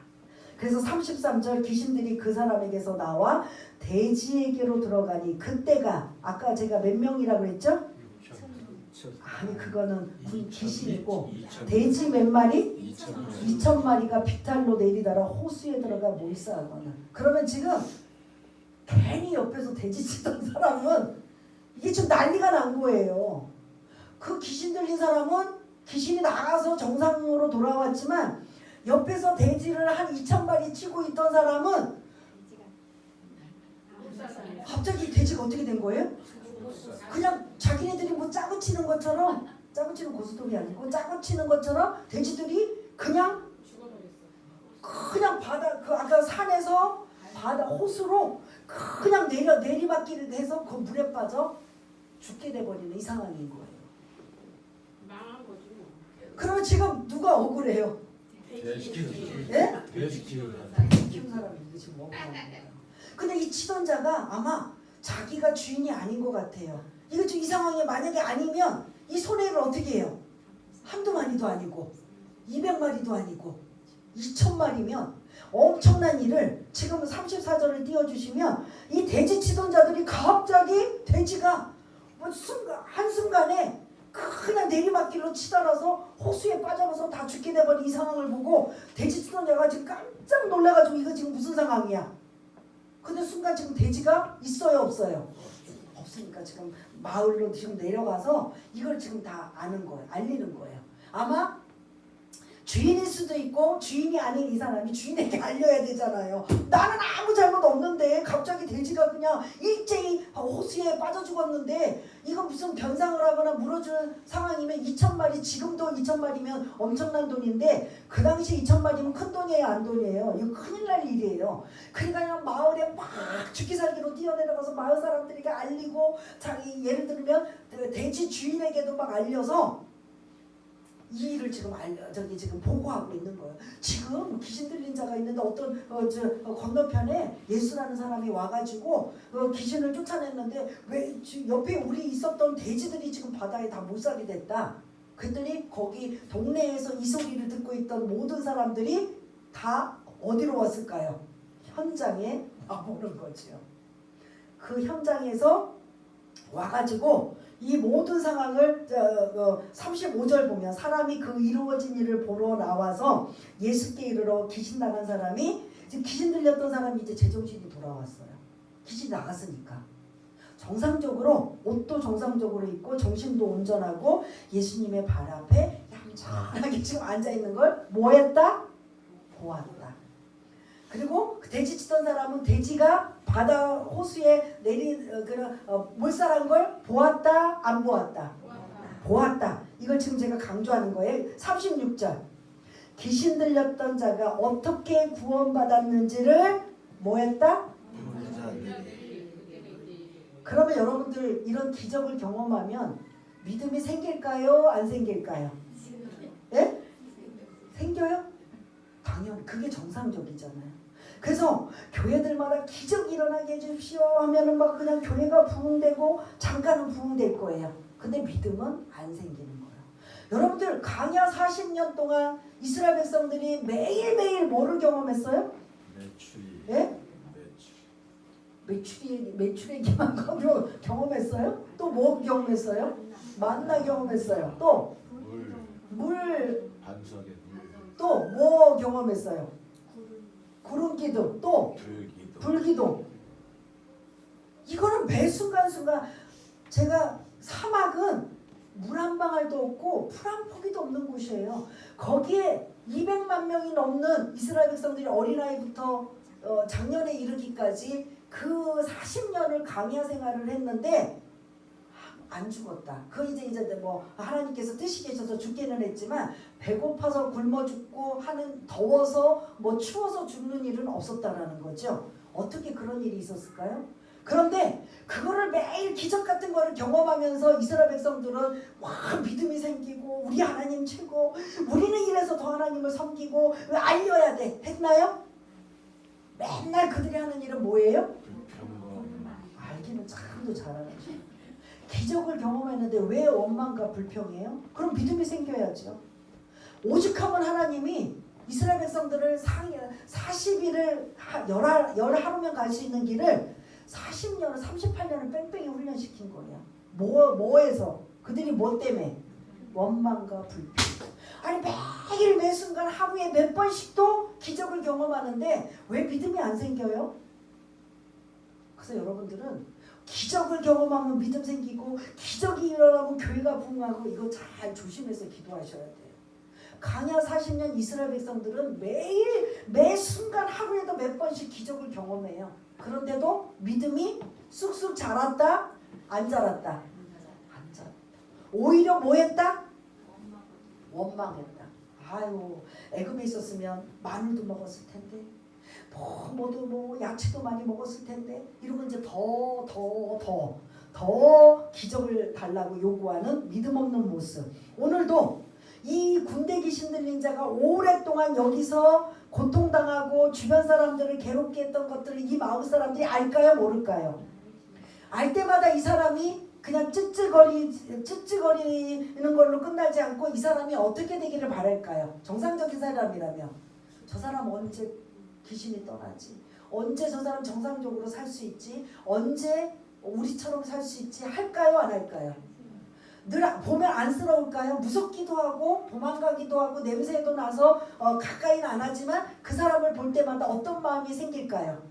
그래서 33절 귀신들이 그 사람에게서 나와 돼지에게로 들어가니 그때가 아까 제가 몇 명이라고 했죠? 아니 그거는 귀신이고 돼지 몇 마리? 2,000마리가 비탈로 내리다가 호수에 들어가 몰사하거나. 그러면 지금 괜히 옆에서 돼지 치던 사람은 이게 지금 난리가 난 거예요. 그 귀신 들린 사람은 귀신이 나가서 정상으로 돌아왔지만 옆에서 돼지를 한 2,000마리 치고 있던 사람은 갑자기 돼지가 어떻게 된 거예요? 그냥 자기네들이 뭐 짜고 치는 것처럼, 짜고 치는 고스톱이 아니고 짜고 치는 것처럼 돼지들이 그냥 바다 그 아까 산에서 바다 호수로 그냥 내리막길을 해서 그 물에 빠져 죽게 돼버리는 이 상황인 거예요. 망한 거지 뭐. 그러면 지금 누가 억울해요? 예? 돼지 키우는 키운 사람이 이게 지금 억울한 거예요. 근데 이 치던 자가 아마 자기가 주인이 아닌 것 같아요. 이거 좀 이 상황에 만약에 아니면 이 손해를 어떻게 해요? 한두 마리도 아니고 200마리도 아니고 2,000마리면 엄청난 일을 지금 34절을 띄워주시면 이 돼지 치던 자들이 갑자기 돼지가 한순간에 그냥 내리막길로 치달아서 호수에 빠져서 다 죽게 돼버린 이 상황을 보고 돼지 치던 자가 지금 깜짝 놀라가지고 이거 지금 무슨 상황이야? 근데 순간 지금 돼지가 있어요 없어요? 없으니까 지금 마을로 지금 내려가서 이걸 지금 다 아는 거예요. 알리는 거예요. 아마 주인일 수도 있고 주인이 아닌 이 사람이 주인에게 알려야 되잖아요. 나는 아무 잘못 없는데 갑자기 돼지가 그냥 일제히 호수에 빠져 죽었는데 이거 무슨 변상을 하거나 물어주는 상황이면 2,000마리 지금도 2,000마리면 엄청난 돈인데 그 당시 2,000마리면 큰 돈이에요 안 돈이에요? 이거 큰일 날 일이에요. 그러니까 그냥 마을에 막 죽기 살기로 뛰어내려가서 마을 사람들에게 알리고 자기 예를 들면 돼지 주인에게도 막 알려서 이 일을 지금 지금 보고하고 있는 거예요. 지금 귀신 들린 자가 있는데 어떤 건너편에 예수라는 사람이 와가지고 귀신을 쫓아냈는데 왜 옆에 우리 있었던 돼지들이 지금 바다에 다 몰살이 됐다. 그랬더니 거기 동네에서 이 소리를 듣고 있던 모든 사람들이 다 어디로 왔을까요? 현장에 와보는 거죠. 그 현장에서 와가지고 이 모든 상황을 35절 보면 사람이 그 이루어진 일을 보러 나와서 예수께 이르러 귀신 나간 사람이 지금 귀신 들렸던 사람이 이제 제정신이 돌아왔어요. 귀신 나갔으니까 정상적으로 옷도 정상적으로 입고 정신도 온전하고 예수님의 발 앞에 얌전하게 지금 앉아 있는 걸 뭐했다? 보았다. 그리고 그 돼지 치던 사람은 돼지가 바다 호수에 몰살한 걸 보았다? 안 보았다? 보았다. 이걸 지금 제가 강조하는 거예요. 36절. 귀신 들렸던 자가 어떻게 구원받았는지를 뭐했다? 그러면 여러분들 이런 기적을 경험하면 믿음이 생길까요? 안 생길까요? 예? 생겨요? 당연히 그게 정상적이잖아요. 그래서 교회들마다 기적이 일어나게 해주십시오 하면은 막 그냥 교회가 부흥되고 잠깐은 부흥될 거예요. 근데 믿음은 안 생기는 거예요. 여러분들 강야 40년 동안 이스라엘 백성들이 매일매일 뭐를 경험했어요? 매출이. 예? 매출 얘기만 경험했어요? 또 뭐 경험했어요? 만나 경험했어요. 또 물 반석의 물. 또 뭐 경험했어요? 구름기둥 또 불기둥. 이거는 매 순간순간 제가 사막은 물 한 방울도 없고 풀 한 포기도 없는 곳이에요. 거기에 200만 명이 넘는 이스라엘 백성들이 어린아이부터 작년에 이르기까지 그 40년을 강야 생활을 했는데 안 죽었다. 그 이제 뭐 하나님께서 뜻이 계셔서 죽기는 했지만 배고파서 굶어 죽고 하는 더워서 뭐 추워서 죽는 일은 없었다라는 거죠. 어떻게 그런 일이 있었을까요? 그런데 그거를 매일 기적 같은 거를 경험하면서 이스라엘 백성들은 와 믿음이 생기고 우리 하나님 최고 우리는 이래서 더 하나님을 섬기고 알려야 돼 했나요? 맨날 그들이 하는 일은 뭐예요? 알기는 참도 잘하죠. 기적을 경험했는데 왜 원망과 불평이에요? 그럼 믿음이 생겨야죠. 오죽하면 하나님이 이스라엘 백성들을 40일을 열 하루면 갈 수 있는 길을 40년을 38년을 뺑뺑이 훈련시킨 거예요. 뭐해서? 그들이 뭐 때문에? 원망과 불평. 아니 매일 매 순간 하루에 몇 번씩도 기적을 경험하는데 왜 믿음이 안 생겨요? 그래서 여러분들은 기적을 경험하면 믿음 생기고 기적이 일어나면 교회가 부흥하고 이거 잘 조심해서 기도하셔야 돼요. 강야 40년 이스라엘 백성들은 매일 매 순간 하루에도 몇 번씩 기적을 경험해요. 그런데도 믿음이 쑥쑥 자랐다? 안 자랐다? 안 자랐다. 오히려 뭐 했다? 원망했다. 아유 애굽에 있었으면 마늘도 먹었을 텐데 뭐도 뭐 야채도 많이 먹었을 텐데 이러고 이제 더 기적을 달라고 요구하는 믿음 없는 모습. 오늘도 이 군대 귀신 들린 자가 오랫동안 여기서 고통당하고 주변 사람들을 괴롭게 했던 것들을 이 마을 사람들이 알까요? 모를까요? 알 때마다 이 사람이 그냥 쯧쯧거리는 걸로 끝나지 않고 이 사람이 어떻게 되기를 바랄까요? 정상적인 사람이라면 저 사람 언제 귀신이 떠나지? 언제 저 사람 정상적으로 살 수 있지? 언제 우리처럼 살 수 있지? 할까요? 안 할까요? 늘 보면 안쓰러울까요? 무섭기도 하고 도망가기도 하고 냄새도 나서 가까이는 안 하지만 그 사람을 볼 때마다 어떤 마음이 생길까요?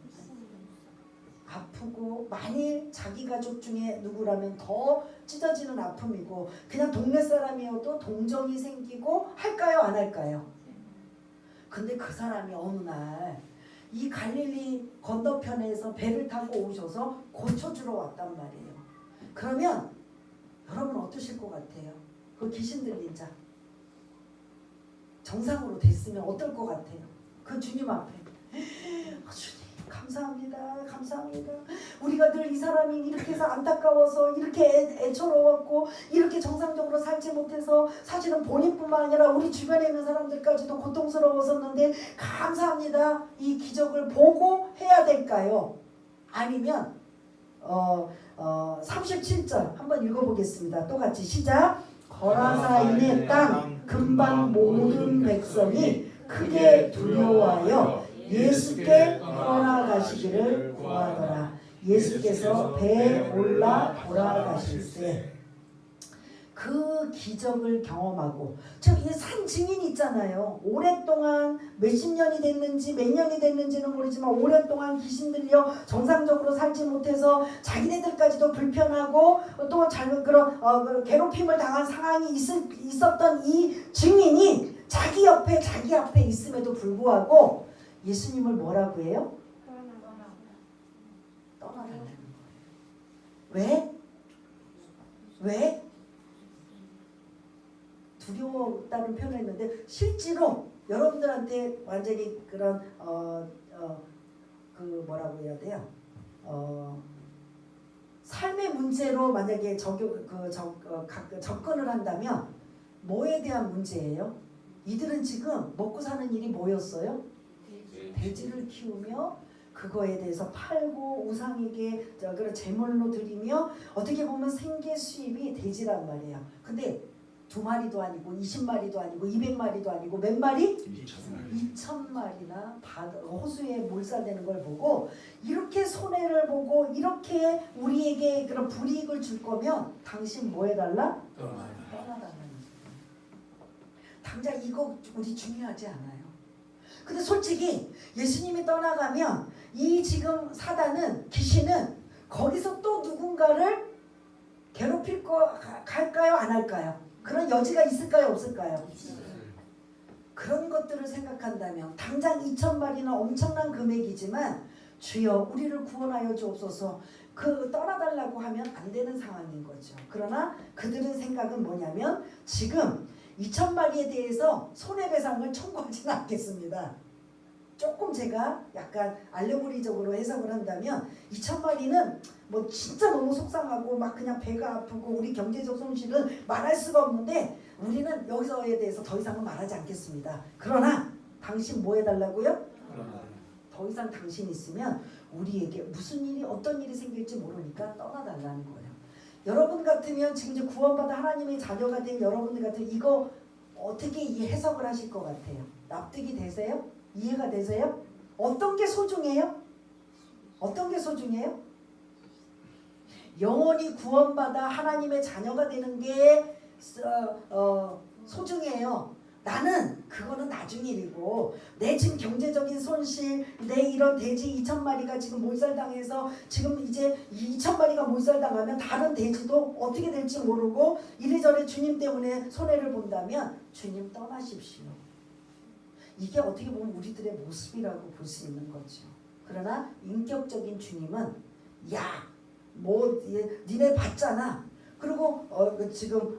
아프고 만일 자기 가족 중에 누구라면 더 찢어지는 아픔이고 그냥 동네 사람이어도 동정이 생기고 할까요? 안 할까요? 근데 그 사람이 어느 날 이 갈릴리 건너편에서 배를 타고 오셔서 고쳐주러 왔단 말이에요. 그러면 여러분 어떠실 것 같아요? 그 귀신 들린 자 정상으로 됐으면 어떨 것 같아요? 그 주님 앞에 주님 감사합니다. 감사합니다. 우리가 우리가 늘 이 사람이 이렇게 해서 안타까워서 이렇게 애처로웠고 이렇게 정상적으로 살지 못해서 사실은 본인뿐만 아니라 우리 주변에 있는 사람들까지도 고통스러웠었는데 감사합니다. 이 기적을 보고 해야 될까요? 아니면 37절 한번 읽어보겠습니다. 똑같이 시작. 거라사인의 땅 근방 모든 백성이 크게 두려워하여 예수께 떠나가시기를 구하더라. 예수께서 배에 올라 돌아가실세. 그 기적을 경험하고 지금 이 산 증인이 있잖아요. 오랫동안 몇십 년이 됐는지 몇 년이 됐는지는 모르지만 오랫동안 귀신 들려 정상적으로 살지 못해서 자기네들까지도 불편하고 또 그런 괴롭힘을 당한 상황이 있었던 이 증인이 자기 앞에 있음에도 불구하고 예수님을 뭐라고 해요? 떠나달라는 거예요. 왜? 두려웠다는 표현을 했는데 실제로 여러분들한테 완전히 그런 그 뭐라고 해야 돼요? 삶의 문제로 만약에 접근을 한다면 뭐에 대한 문제예요? 이들은 지금 먹고 사는 일이 뭐였어요? 돼지를 키우며 그거에 대해서 팔고 우상에게 그런 제물로 드리며 어떻게 보면 생계 수입이 돼지란 말이에요. 근데 2마리도 아니고 20마리도 아니고 200마리도 아니고 몇 마리? 2,000마리나 호수에 몰살되는 걸 보고 이렇게 손해를 보고 이렇게 우리에게 그런 불이익을 줄 거면 당신 뭐 해달라? 떠나달라는 거예요. 당장 이거 우리 중요하지 않아요. 근데 솔직히 예수님이 떠나가면 이 지금 사단은 귀신은 거기서 또 누군가를 괴롭힐 갈까요? 안 할까요? 그런 여지가 있을까요? 없을까요? 그런 것들을 생각한다면 당장 2,000마리는 엄청난 금액이지만 주여 우리를 구원하여 주옵소서 그 떠나달라고 하면 안 되는 상황인 거죠. 그러나 그들의 생각은 뭐냐면 지금 2,000마리에 대해서 손해배상을 청구하지는 않겠습니다. 조금 제가 약간 알레고리적으로 해석을 한다면 2,000마리는 뭐 진짜 너무 속상하고 막 그냥 배가 아프고 우리 경제적 손실은 말할 수가 없는데 우리는 여기서에 대해서 더 이상은 말하지 않겠습니다. 그러나 당신 뭐 해달라고요? 더 이상 당신 있으면 우리에게 무슨 일이 어떤 일이 생길지 모르니까 떠나달라는 거예요. 여러분 같으면 지금 이제 구원받아 하나님의 자녀가 된 여러분들 같으면 이거 어떻게 해석을 하실 것 같아요? 납득이 되세요? 이해가 되세요? 어떤 게 소중해요? 어떤 게 소중해요? 영원히 구원받아 하나님의 자녀가 되는 게 소중해요. 나는 그거는 나중 일이고 내 지금 경제적인 손실 내 이런 돼지 2,000마리가 지금 몰살당해서 지금 이제 2,000마리가 몰살당하면 다른 돼지도 어떻게 될지 모르고 이래저래 주님 때문에 손해를 본다면 주님 떠나십시오. 이게 어떻게 보면 우리들의 모습이라고 볼 수 있는 거죠. 그러나 인격적인 주님은 니네 봤잖아. 그리고 지금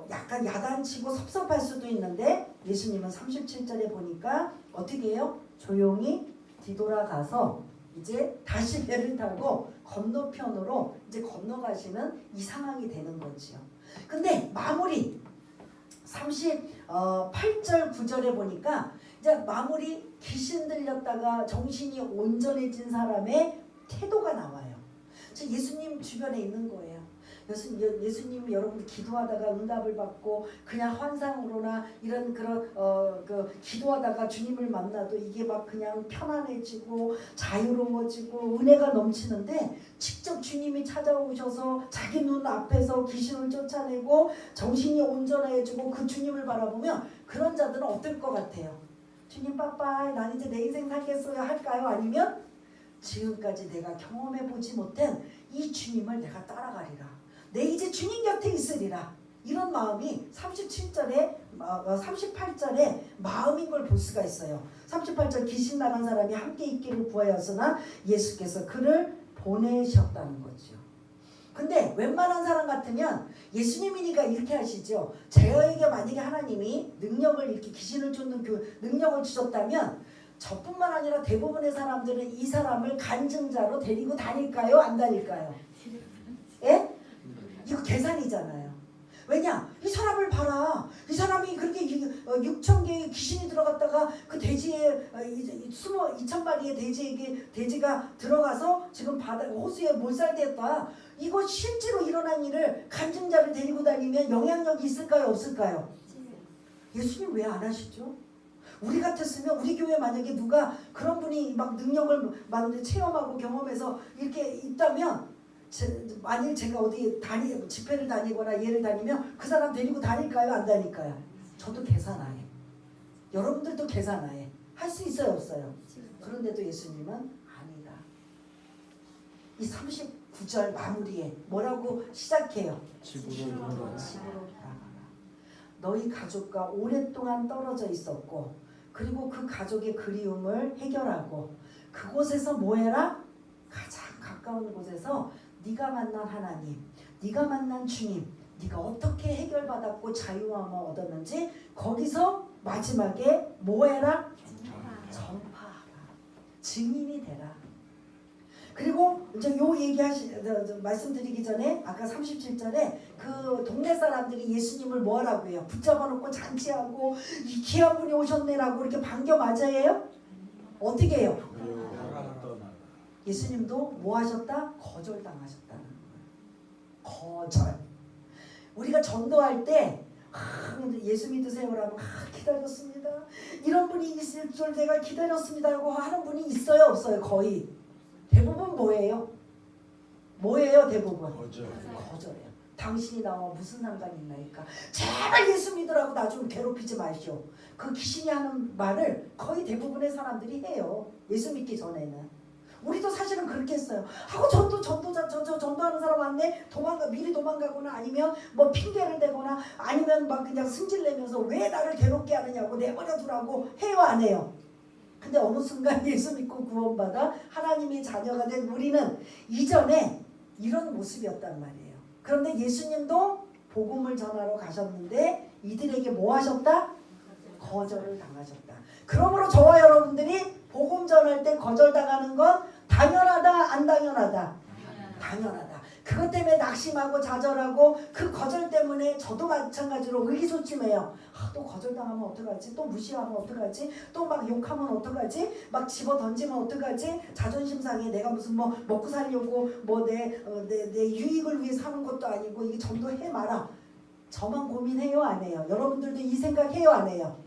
약간 야단치고 섭섭할 수도 있는데 예수님은 37절에 보니까 어떻게 해요? 조용히 뒤돌아가서 이제 다시 배를 타고 건너편으로 이제 건너가시는 이 상황이 되는 거지요. 근데 마무리 38절 9절에 보니까 이제 마무리 귀신 들렸다가 정신이 온전해진 사람의 태도가 나와요. 예수님 주변에 있는 거예요. 예수님 여러분들 기도하다가 응답을 받고 그냥 환상으로나 이런 그런 기도하다가 주님을 만나도 이게 막 그냥 편안해지고 자유로워지고 은혜가 넘치는데 직접 주님이 찾아오셔서 자기 눈 앞에서 귀신을 쫓아내고 정신이 온전해지고 그 주님을 바라보면 그런 자들은 어떨 것 같아요? 주님 빠빠이 난 이제 내 인생 살겠어요 할까요? 아니면 지금까지 내가 경험해보지 못한 이 주님을 내가 따라가리라. 내 이제 주님 곁에 있으리라. 이런 마음이 38절에 마음인 걸 볼 수가 있어요. 38절 귀신 나간 사람이 함께 있기를 구하였으나 예수께서 그를 보내셨다는 거죠. 근데 웬만한 사람 같으면 예수님이니까 이렇게 하시죠. 저에게 만약에 하나님이 능력을 이렇게 귀신을 쫓는 그 능력을 주셨다면 저뿐만 아니라 대부분의 사람들은 이 사람을 간증자로 데리고 다닐까요? 안 다닐까요? 예? 이거 계산이잖아요. 왜냐? 이 사람을 봐라. 이 사람이 그렇게 6천 개의 귀신이 들어갔다가 그 돼지에 2,000마리의 돼지가 들어가서 지금 바다 호수에 몰살됐다. 이거 실제로 일어난 일을 간증자를 데리고 다니면 영향력이 있을까요? 없을까요? 예수님 왜 안 하시죠? 우리 같았으면 우리 교회 만약에 누가 그런 분이 막 능력을 체험하고 경험해서 이렇게 있다면 만일 제가 어디 집회를 다니거나 예를 다니면 그 사람 데리고 다닐까요? 안 다닐까요? 저도 계산하에. 여러분들도 계산하에. 할 수 있어요? 없어요? 그런데도 예수님은 아니다. 이 39절 마무리에 뭐라고 시작해요? 집으로 돌아가. 집으로 돌아가라. 너희 가족과 오랫동안 떨어져 있었고 그리고 그 가족의 그리움을 해결하고 그곳에서 뭐해라? 가장 가까운 곳에서 네가 만난 하나님, 네가 만난 주님, 네가 어떻게 해결받았고 자유함을 얻었는지 거기서 마지막에 뭐해라? 전파하라. 증인이 되라. 그리고 이제 요 말씀드리기 전에 아까 37절에 그 동네 사람들이 예수님을 뭐하라고 해요? 붙잡아 놓고 잔치하고 이 귀한 분이 오셨네라고 이렇게 반겨 맞아요? 어떻게 해요? 떠나라. 예수님도 뭐 하셨다? 거절당하셨다는 거예요. 거절. 우리가 전도할 때 예수 믿으세요라고 기다렸습니다. 이런 분이 있을 줄 내가 기다렸습니다라고 하는 분이 있어요? 없어요? 거의. 대부분 뭐예요? 뭐예요 대부분? 거절해요. 당신이 나와 무슨 상관이 있나니까 제발 예수 믿으라고 나 좀 괴롭히지 마시오. 그 귀신이 하는 말을 거의 대부분의 사람들이 해요. 예수 믿기 전에는. 우리도 사실은 그렇게 했어요. 하고 전도하는 사람 왔네. 미리 도망가거나 아니면 뭐 핑계를 대거나 아니면 막 그냥 승질내면서 왜 나를 괴롭게 하느냐고 내버려 두라고 해요 안 해요? 근데 어느 순간 예수 믿고 구원받아 하나님의 자녀가 된 우리는 이전에 이런 모습이었단 말이에요. 그런데 예수님도 복음을 전하러 가셨는데 이들에게 뭐 하셨다? 거절을 당하셨다. 그러므로 저와 여러분들이 복음 전할 때 거절당하는 건 당연하다 안 당연하다? 당연하다. 그것 때문에 낙심하고 좌절하고 그 거절 때문에 저도 마찬가지로 의기소침해요. 또 거절당하면 어떡하지? 또 무시하면 어떡하지? 또 막 욕하면 어떡하지? 막 집어 던지면 어떡하지? 자존심 상해. 내가 무슨 뭐 먹고 살려고 뭐 내 유익을 위해 사는 것도 아니고 이게 전도해 마라. 저만 고민해요 안 해요? 여러분들도 이 생각해요 안 해요?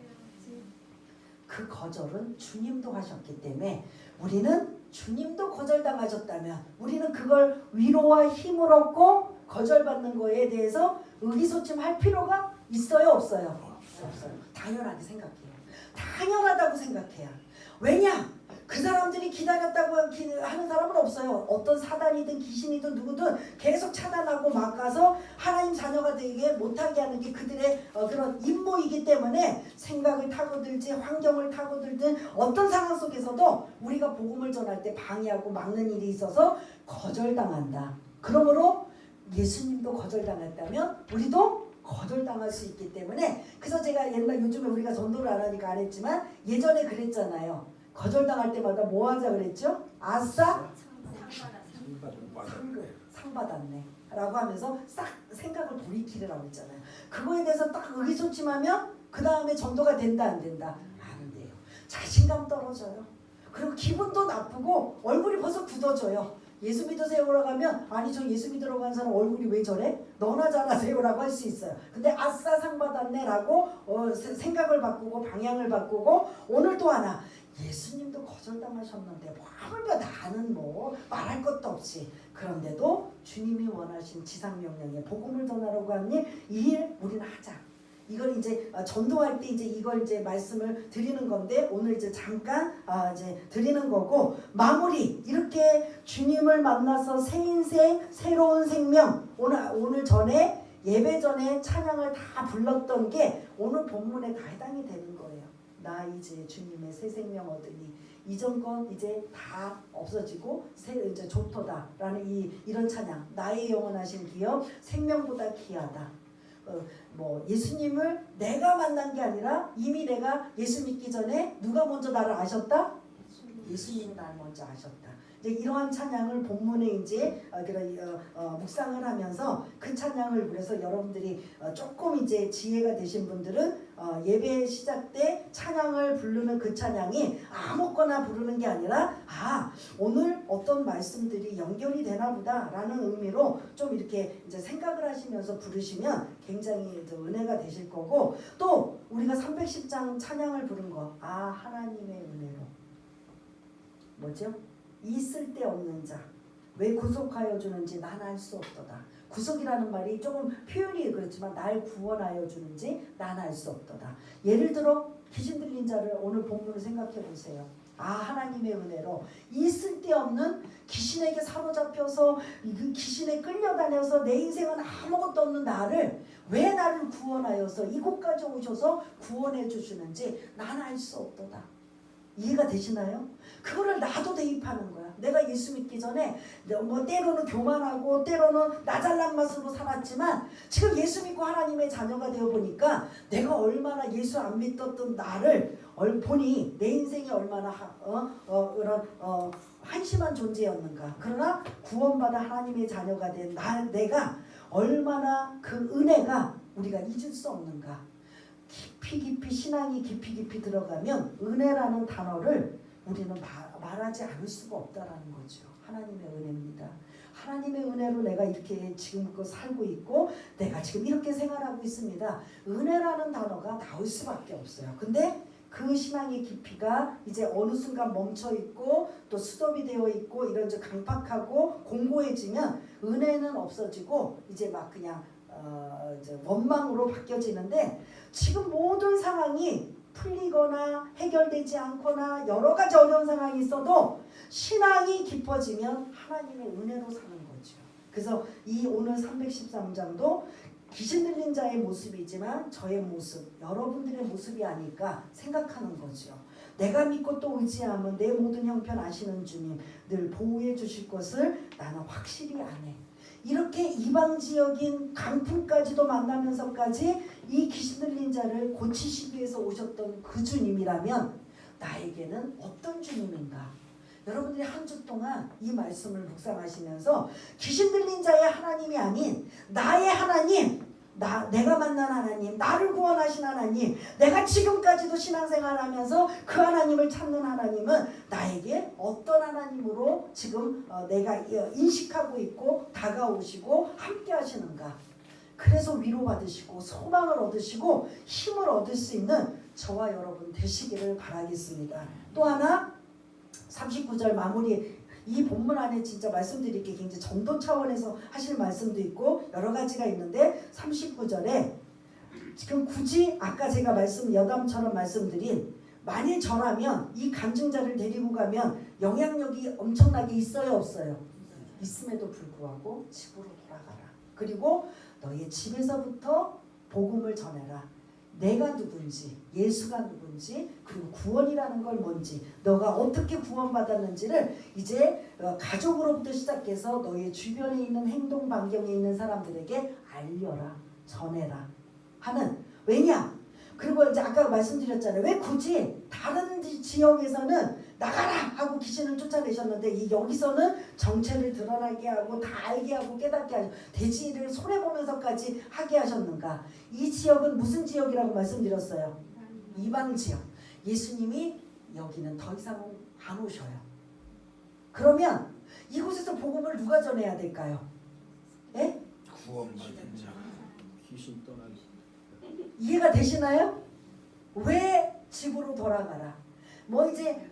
그 거절은 주님도 하셨기 때문에 우리는 주님도 거절당하셨다면 우리는 그걸 위로와 힘을 얻고 거절받는 거에 대해서 의기소침할 필요가 있어요 없어요? 없어요. 당연하게 생각해요. 당연하다고 생각해요. 왜냐? 그 사람들이 기다렸다고 하는 사람은 없어요. 어떤 사단이든 귀신이든 누구든 계속 차단하고 막아서 하나님 자녀가 되게 못하게 하는 게 그들의 그런 임무이기 때문에 생각을 타고들지 환경을 타고들든 어떤 상황 속에서도 우리가 복음을 전할 때 방해하고 막는 일이 있어서 거절당한다. 그러므로 예수님도 거절당했다면 우리도 거절당할 수 있기 때문에 그래서 제가 요즘에 우리가 전도를 안 하니까 안 했지만 예전에 그랬잖아요. 거절당할 때마다 뭐 하자 그랬죠? 아싸 상 받았네 라고 하면서 싹 생각을 돌이키라고 했잖아요. 그거에 대해서 딱 의기소침하면 그 다음에 전도가 된다 안 된다? 안 돼요. 자신감 떨어져요. 그리고 기분도 나쁘고 얼굴이 벌써 굳어져요. 예수 믿으세요라고 하면 아니 저 예수 믿으러 간 사람 얼굴이 왜 저래? 너나 잘하세요라고 할 수 있어요. 근데 아싸 상 받았네 라고 생각을 바꾸고 방향을 바꾸고 오늘 또 하나 예수님도 거절당하셨는데 뭐 나는 뭐 말할 것도 없이 그런데도 주님이 원하신 지상명령에 복음을 전하라고 하니 이 일 우리는 하자. 이걸 이제 전도할 때 이제 이걸 이제 말씀을 드리는 건데 오늘 이제 잠깐 이제 드리는 거고 마무리 이렇게 주님을 만나서 새 인생 새로운 생명 오늘 전에 예배 전에 찬양을 다 불렀던 게 오늘 본문에 다 해당이 되는 거예요. 나 이제 주님의 새 생명 얻으니 이전 건 이제 다 없어지고 이제 좋도다라는 이런 찬양 나의 영원하신 기업 생명보다 귀하다. 뭐 예수님을 내가 만난 게 아니라 이미 내가 예수 믿기 전에 누가 먼저 나를 아셨다? 예수님이 나를 먼저 아셨다. 이제 이러한 찬양을 본문에 이제 묵상을 하면서 그 찬양을 그래서 여러분들이 조금 이제 지혜가 되신 분들은 예배 시작 때 찬양을 부르는 그 찬양이 아무거나 부르는 게 아니라 오늘 어떤 말씀들이 연결이 되나 보다라는 의미로 좀 이렇게 이제 생각을 하시면서 부르시면 굉장히 이제 은혜가 되실 거고, 또 우리가 310장 찬양을 부른 거 하나님의 은혜로 뭐죠? 이 쓸데없는 자 왜 구속하여 주는지 난 알 수 없도다. 구속이라는 말이 조금 표현이 그렇지만 날 구원하여 주는지 난 알 수 없도다. 예를 들어 귀신 들린 자를 오늘 본문을 생각해 보세요. 하나님의 은혜로 이 쓸데없는 귀신에게 사로잡혀서 그 귀신에 끌려다녀서 내 인생은 아무것도 없는 나를 왜 나를 구원하여서 이곳까지 오셔서 구원해 주시는지 난 알 수 없도다. 이해가 되시나요? 그거를 나도 대입하는 거야. 내가 예수 믿기 전에 뭐 때로는 교만하고 때로는 나 잘난 맛으로 살았지만 지금 예수 믿고 하나님의 자녀가 되어 보니까 내가 얼마나 예수 안 믿었던 나를 보니 내 인생이 얼마나 한심한 존재였는가. 그러나 구원받아 하나님의 자녀가 된 내가 얼마나 그 은혜가 우리가 잊을 수 없는가. 깊이 신앙이 깊이 들어가면 은혜라는 단어를 우리는 말하지 않을 수가 없다라는 거죠. 하나님의 은혜입니다. 하나님의 은혜로 내가 이렇게 지금껏 살고 있고 내가 지금 이렇게 생활하고 있습니다. 은혜라는 단어가 나올 수밖에 없어요. 근데 그 신앙의 깊이가 이제 어느 순간 멈춰 있고 또 스톱이 되어 있고 이런 강팍하고 공고해지면 은혜는 없어지고 이제 막 그냥 이제 원망으로 바뀌어지는데, 지금 모든 상황이 풀리거나 해결되지 않거나 여러 가지 어려운 상황이 있어도 신앙이 깊어지면 하나님의 은혜로 사는 거죠. 그래서 이 오늘 313장도 귀신 들린 자의 모습이지만 저의 모습, 여러분들의 모습이 아닐까 생각하는 거죠. 내가 믿고 또 의지하면 내 모든 형편 아시는 주님 늘 보호해 주실 것을 나는 확실히 아네. 이렇게 이방지역인 강풍까지도 만나면서까지 이 귀신 들린 자를 고치시기 위해서 오셨던 그 주님이라면 나에게는 어떤 주님인가? 여러분들이 한 주 동안 이 말씀을 묵상하시면서 귀신 들린 자의 하나님이 아닌 나의 하나님, 내가 만난 하나님, 나를 구원하신 하나님, 내가 지금까지도 신앙생활하면서 그 하나님을 찾는 하나님은 나에게 어떤 하나님으로 지금 내가 인식하고 있고 다가오시고 함께 하시는가. 그래서 위로받으시고 소망을 얻으시고 힘을 얻을 수 있는 저와 여러분 되시기를 바라겠습니다. 또 하나 39절 마무리, 이 본문 안에 진짜 말씀드릴 게 굉장히 정도 차원에서 하실 말씀도 있고 여러 가지가 있는데 39절에 지금 굳이 아까 제가 여담처럼 말씀드린 만일 저라면 이 간증자를 데리고 가면 영향력이 엄청나게 있어요 없어요? 있음에도 불구하고 집으로 돌아가라. 그리고 너의 집에서부터 복음을 전해라. 내가 누군지, 예수가 누군지, 그리고 구원이라는 걸 뭔지, 너가 어떻게 구원받았는지를 이제 가족으로부터 시작해서 너의 주변에 있는 행동 반경에 있는 사람들에게 알려라, 전해라 하는. 왜냐? 그리고 이제 아까 말씀드렸잖아요. 왜 굳이 다른 지역에서는 나가라 하고 귀신을 쫓아내셨는데 여기서는 정체를 드러나게 하고 다 알게 하고 깨닫게 하고 돼지를 손해보면서까지 하게 하셨는가? 이 지역은 무슨 지역이라고 말씀드렸어요? 이방 지역. 예수님이 여기는 더 이상 안 오셔요. 그러면 이곳에서 복음을 누가 전해야 될까요? 예? 구원받은 자. 귀신 떠나기. 이해가 되시나요? 왜 집으로 돌아가라? 뭐 이제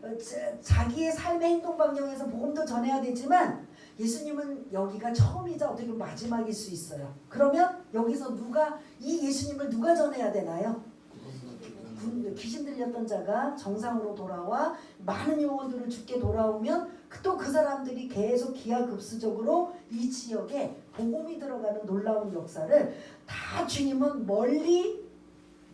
자기의 삶의 행동 반경에서 복음도 전해야 되지만 예수님은 여기가 처음이자 어떻게 보면 마지막일 수 있어요. 그러면 여기서 이 예수님을 누가 전해야 되나요? 귀신 들렸던 자가 정상으로 돌아와 많은 영혼들을 죽게 돌아오면 또 그 사람들이 계속 기하급수적으로 이 지역에 복음이 들어가는 놀라운 역사를 다 주님은 멀리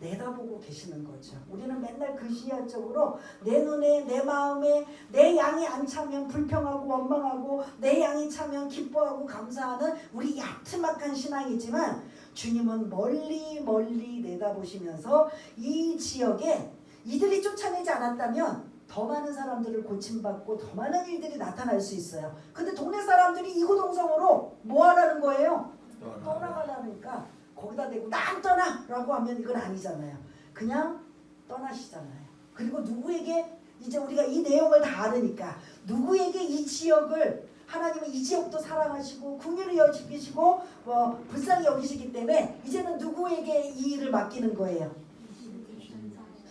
내다보고 계시는 거죠. 우리는 맨날 그 시야적으로 내 눈에 내 마음에 내 양이 안 차면 불평하고 원망하고 내 양이 차면 기뻐하고 감사하는 우리 야트막한 신앙이지만 주님은 멀리 멀리 내다보시면서 이 지역에 이들이 쫓아내지 않았다면 더 많은 사람들을 고침받고 더 많은 일들이 나타날 수 있어요. 근데 동네 사람들이 이구동성으로 뭐 하라는 거예요? 떠나가라니까 거기다 대고 난 떠나라고 하면 이건 아니잖아요. 그냥 떠나시잖아요. 그리고 누구에게 이제 우리가 이 내용을 다 알으니까 누구에게 이 지역을 하나님은 이 지역도 사랑하시고 긍휼히 여기시고 불쌍히 여기시기 때문에 이제는 누구에게 이 일을 맡기는 거예요?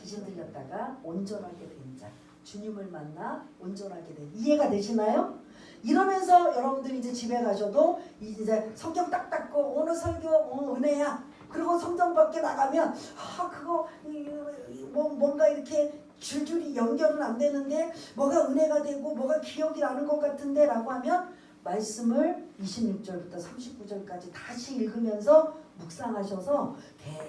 귀신 들렸다가 온전하게 된 자, 주님을 만나 온전하게 된. 이해가 되시나요? 이러면서 여러분들이 이제 집에 가셔도 이제 성경 딱 닫고 오늘 설교 은혜야. 그리고 성경 밖에 나가면 그거 뭔가 이렇게 줄줄이 연결은 안 되는데 뭐가 은혜가 되고 뭐가 기억이 나는 것 같은데 라고 하면 말씀을 26절부터 39절까지 다시 읽으면서 묵상하셔서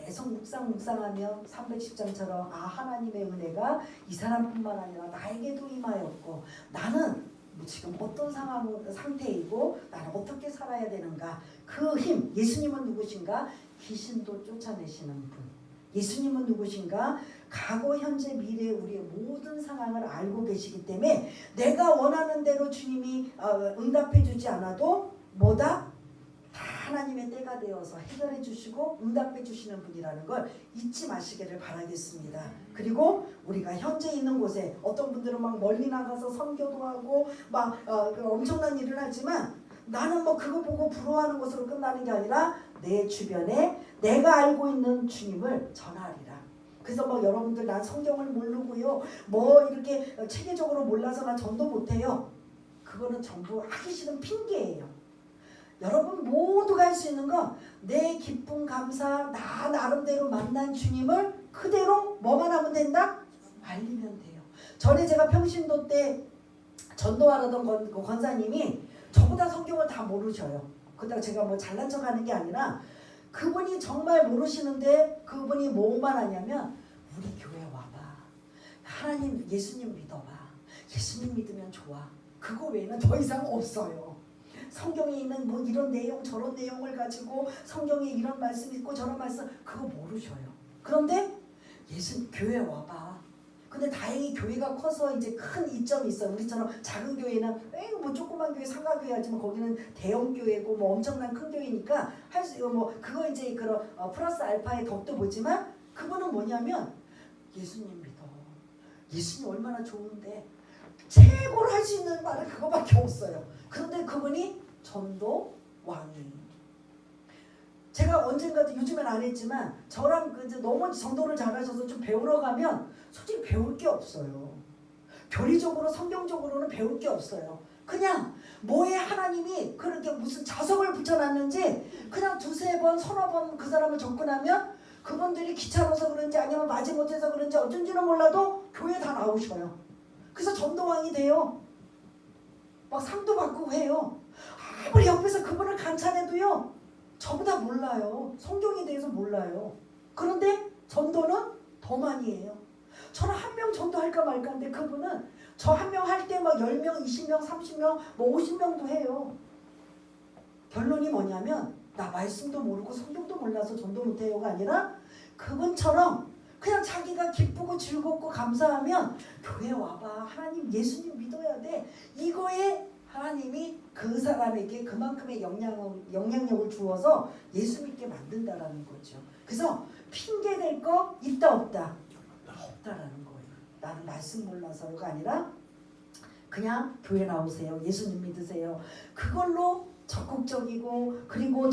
계속 묵상하면 310장처럼 하나님의 은혜가 이 사람뿐만 아니라 나에게도 임하였고 나는 지금 어떤 상태이고 나는 어떻게 살아야 되는가. 그 힘, 예수님은 누구신가? 귀신도 쫓아내시는 분. 예수님은 누구신가? 과거, 현재, 미래 우리의 모든 상황을 알고 계시기 때문에 내가 원하는 대로 주님이 응답해 주지 않아도 뭐다? 다 하나님의 때가 되어서 해결해 주시고 응답해 주시는 분이라는 걸 잊지 마시기를 바라겠습니다. 그리고 우리가 현재 있는 곳에 어떤 분들은 막 멀리 나가서 선교도 하고 막 엄청난 일을 하지만 나는 뭐 그거 보고 부러워하는 것으로 끝나는 게 아니라 내 주변에 내가 알고 있는 주님을 전하리라. 그래서 뭐 여러분들 난 성경을 모르고요 뭐 이렇게 체계적으로 몰라서 난 전도 못해요. 그거는 전부 하기 싫은 핑계예요. 여러분 모두가 할 수 있는 건 내 기쁨 감사 나 나름대로 만난 주님을 그대로 뭐만 하면 된다? 알리면 돼요. 전에 제가 평신도 때 전도하던 그 권사님이 저보다 성경을 다 모르셔요. 그러다가 제가 뭐 잘난 척하는 게 아니라 그분이 정말 모르시는데 그분이 뭐만 하냐면 우리 교회 와봐. 하나님 예수님 믿어봐. 예수님 믿으면 좋아. 그거 외에는 더 이상 없어요. 성경에 있는 뭐 이런 내용 저런 내용을 가지고 성경에 이런 말씀 있고 저런 말씀 그거 모르셔요. 그런데 교회 와봐. 근데 다행히 교회가 커서 이제 큰 이점이 있어요. 우리처럼 작은 교회는 뭐 조그만 교회 상가교회 하지만 거기는 대형 교회고 뭐 엄청난 큰 교회니까 할 수 뭐 그거 이제 그런 플러스 알파의 덕도 보지만 그거는 뭐냐면 예수님 믿어. 예수님 얼마나 좋은데 최고로 할 수 있는 말은 그거밖에 없어요. 그런데 그분이 전도 왕이. 제가 언젠가도 요즘엔 안 했지만 저랑 너무 전도를 잘하셔서 좀 배우러 가면 솔직히 배울 게 없어요. 교리적으로 성경적으로는 배울 게 없어요. 그냥 뭐에 하나님이 그렇게 무슨 자석을 붙여놨는지 그냥 두세 번 서너 번 그 사람을 접근하면 그분들이 귀찮아서 그런지 아니면 마지못해서 그런지 어쩐지는 몰라도 교회 다 나오셔요. 그래서 전도왕이 돼요. 막 상도 받고 해요. 아무리 옆에서 그분을 감찬해도요 저보다 몰라요. 성경에 대해서 몰라요. 그런데 전도는 더 많이 해요. 저는 한 명 전도할까 말까 하는데 그분은 저 한 명 할 때 막 10명, 20명, 30명, 뭐 50명도 해요. 결론이 뭐냐면 나 말씀도 모르고 성경도 몰라서 전도 못해요가 아니라 그분처럼 그냥 자기가 기쁘고 즐겁고 감사하면 교회 와봐. 하나님 예수님 믿어야 돼. 이거에 하나님이 그 사람에게 그만큼의 영향력을 주어서 예수 믿게 만든다라는 거죠. 그래서 핑계 댈 거 있다 없다? 없다라는 거예요. 나는 말씀 몰라서가 아니라 그냥 교회 나오세요. 예수님 믿으세요. 그걸로 적극적이고 그리고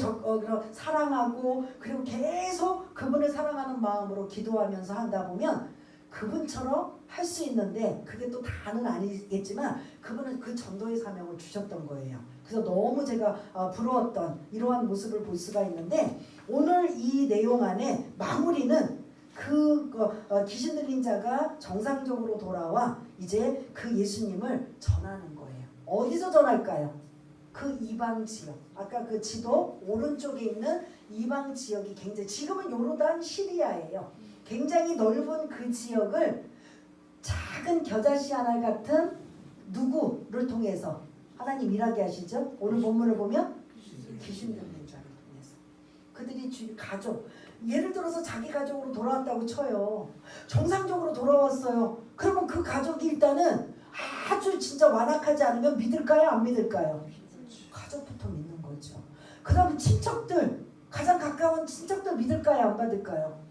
사랑하고 그리고 계속 그분을 사랑하는 마음으로 기도하면서 한다 보면 그분처럼 할 수 있는데 그게 또 다는 아니겠지만 그분은 그 전도의 사명을 주셨던 거예요. 그래서 너무 제가 부러웠던 이러한 모습을 볼 수가 있는데 오늘 이 내용 안에 마무리는 귀신 들린 자가 정상적으로 돌아와 이제 그 예수님을 전하는 거예요. 어디서 전할까요? 그 이방 지역. 아까 그 지도 오른쪽에 있는 이방 지역이 굉장히 지금은 요르단 시리아예요. 굉장히 넓은 그 지역을 작은 겨자씨 하나 같은 누구를 통해서 하나님 일하게 하시죠. 오늘 본문을 보면 귀신 들린 자를 통해서. 그들이 가족, 예를 들어서 자기 가족으로 돌아왔다고 쳐요. 정상적으로 돌아왔어요. 그러면 그 가족이 일단은 아주 진짜 완악하지 않으면 믿을까요? 안 믿을까요? 가족부터 믿는 거죠. 그 다음 친척들, 가장 가까운 친척들 믿을까요? 안 받을까요?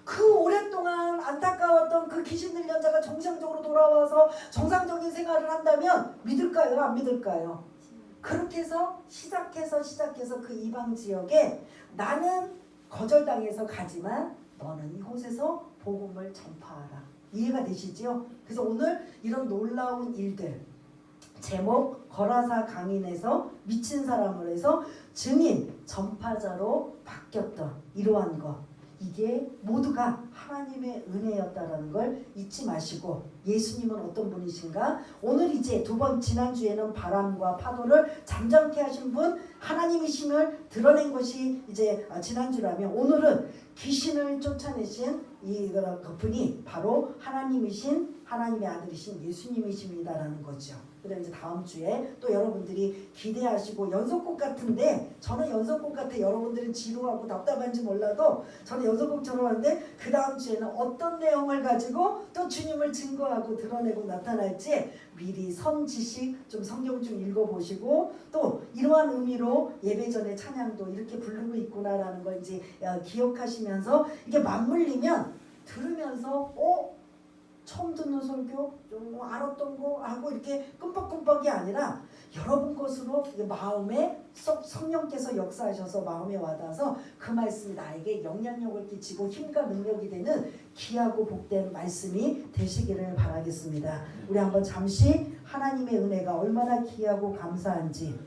그 오랫동안 안타까웠던 그 귀신 들린 자가 정상적으로 돌아와서 정상적인 생활을 한다면 믿을까요? 안 믿을까요? 그렇게 해서 시작해서 그 이방 지역에 나는 거절당해서 가지만 너는 이곳에서 복음을 전파하라. 이해가 되시죠? 그래서 오늘 이런 놀라운 일들, 제목 거라사 강인에서 미친 사람으로 해서 증인 전파자로 바뀌었던 이러한 것, 이게 모두가 하나님의 은혜였다라는 걸 잊지 마시고, 예수님은 어떤 분이신가? 오늘 이제 지난주에는 바람과 파도를 잠잠케 하신 분 하나님이심을 드러낸 것이 이제 지난주라면, 오늘은 귀신을 쫓아내신 그분이 바로 하나님이신, 하나님의 아들이신 예수님이십니다라는 거죠. 그다음 이제 다음 주에 또 여러분들이 기대하시고, 연속곡 같은데, 저는 연속곡 같아. 여러분들은 지루하고 답답한지 몰라도 저는 연속곡처럼 하는데, 그 다음 주에는 어떤 내용을 가지고 또 주님을 증거하고 드러내고 나타날지 미리 선지식 좀 성경 좀 읽어보시고, 또 이러한 의미로 예배 전에 찬양도 이렇게 부르고 있구나라는 걸 이제 기억하시면서, 이게 맞물리면 들으면서 처음 듣는 설교, 좀 알았던 거 하고 이렇게 끔뻑끔뻑이 아니라 여러분 것으로 마음에 성령께서 역사하셔서 마음에 와닿아서 그 말씀이 나에게 영향력을 끼치고 힘과 능력이 되는 귀하고 복된 말씀이 되시기를 바라겠습니다. 우리 한번 잠시 하나님의 은혜가 얼마나 귀하고 감사한지,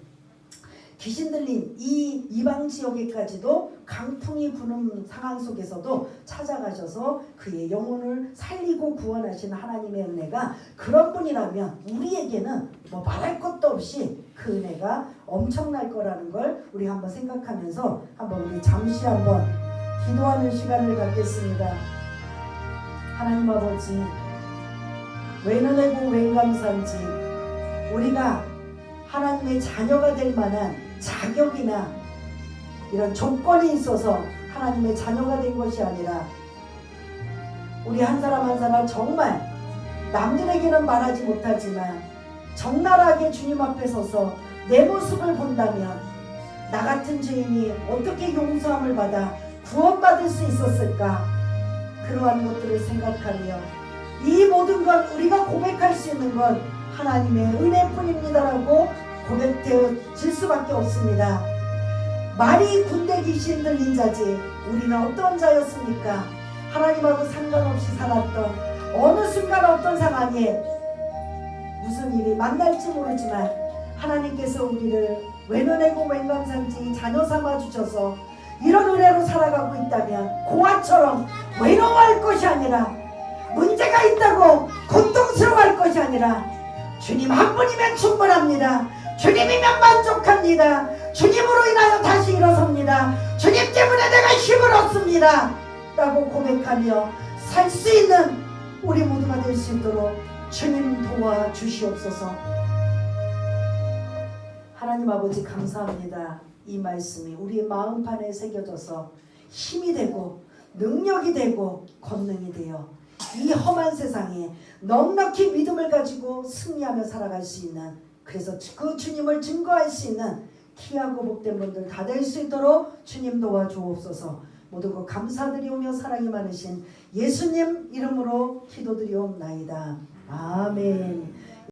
귀신 들린 이 이방 지역에까지도 강풍이 부는 상황 속에서도 찾아가셔서 그의 영혼을 살리고 구원하신 하나님의 은혜가, 그런 분이라면 우리에게는 뭐 말할 것도 없이 그 은혜가 엄청날 거라는 걸 우리 한번 생각하면서 한번 우리 잠시 한번 기도하는 시간을 갖겠습니다. 하나님 아버지, 웬 은혜고 웬 감사인지, 우리가 하나님의 자녀가 될 만한 자격이나 이런 조건이 있어서 하나님의 자녀가 된 것이 아니라, 우리 한 사람 한 사람 정말 남들에게는 말하지 못하지만 적나라하게 주님 앞에 서서 내 모습을 본다면 나 같은 죄인이 어떻게 용서함을 받아 구원받을 수 있었을까? 그러한 것들을 생각하며 이 모든 건 우리가 고백할 수 있는 건 하나님의 은혜뿐입니다라고 고백되어질 수밖에 없습니다. 말이 군대 귀신 들린 자지 우리는 어떤 자였습니까? 하나님하고 상관없이 살았던, 어느 순간 어떤 상황에 무슨 일이 만날지 모르지만 하나님께서 우리를 웬 은혜고 웬 감사인지 자녀 삼아 주셔서 이런 은혜로 살아가고 있다면 고아처럼 외로워할 것이 아니라, 문제가 있다고 고통스러워할 것이 아니라, 주님 한 분이면 충분합니다. 주님이면 만족합니다. 주님으로 인하여 다시 일어섭니다. 주님 때문에 내가 힘을 얻습니다 라고 고백하며 살 수 있는 우리 모두가 될 수 있도록 주님 도와주시옵소서. 하나님 아버지 감사합니다. 이 말씀이 우리의 마음판에 새겨져서 힘이 되고 능력이 되고 권능이 되어 이 험한 세상에 넉넉히 믿음을 가지고 승리하며 살아갈 수 있는, 그래서 그 주님을 증거할 수 있는 귀하고 복된 분들 다 될 수 있도록 주님 도와주옵소서. 모두 그 감사드리오며 사랑이 많으신 예수님 이름으로 기도드리옵나이다. 아멘.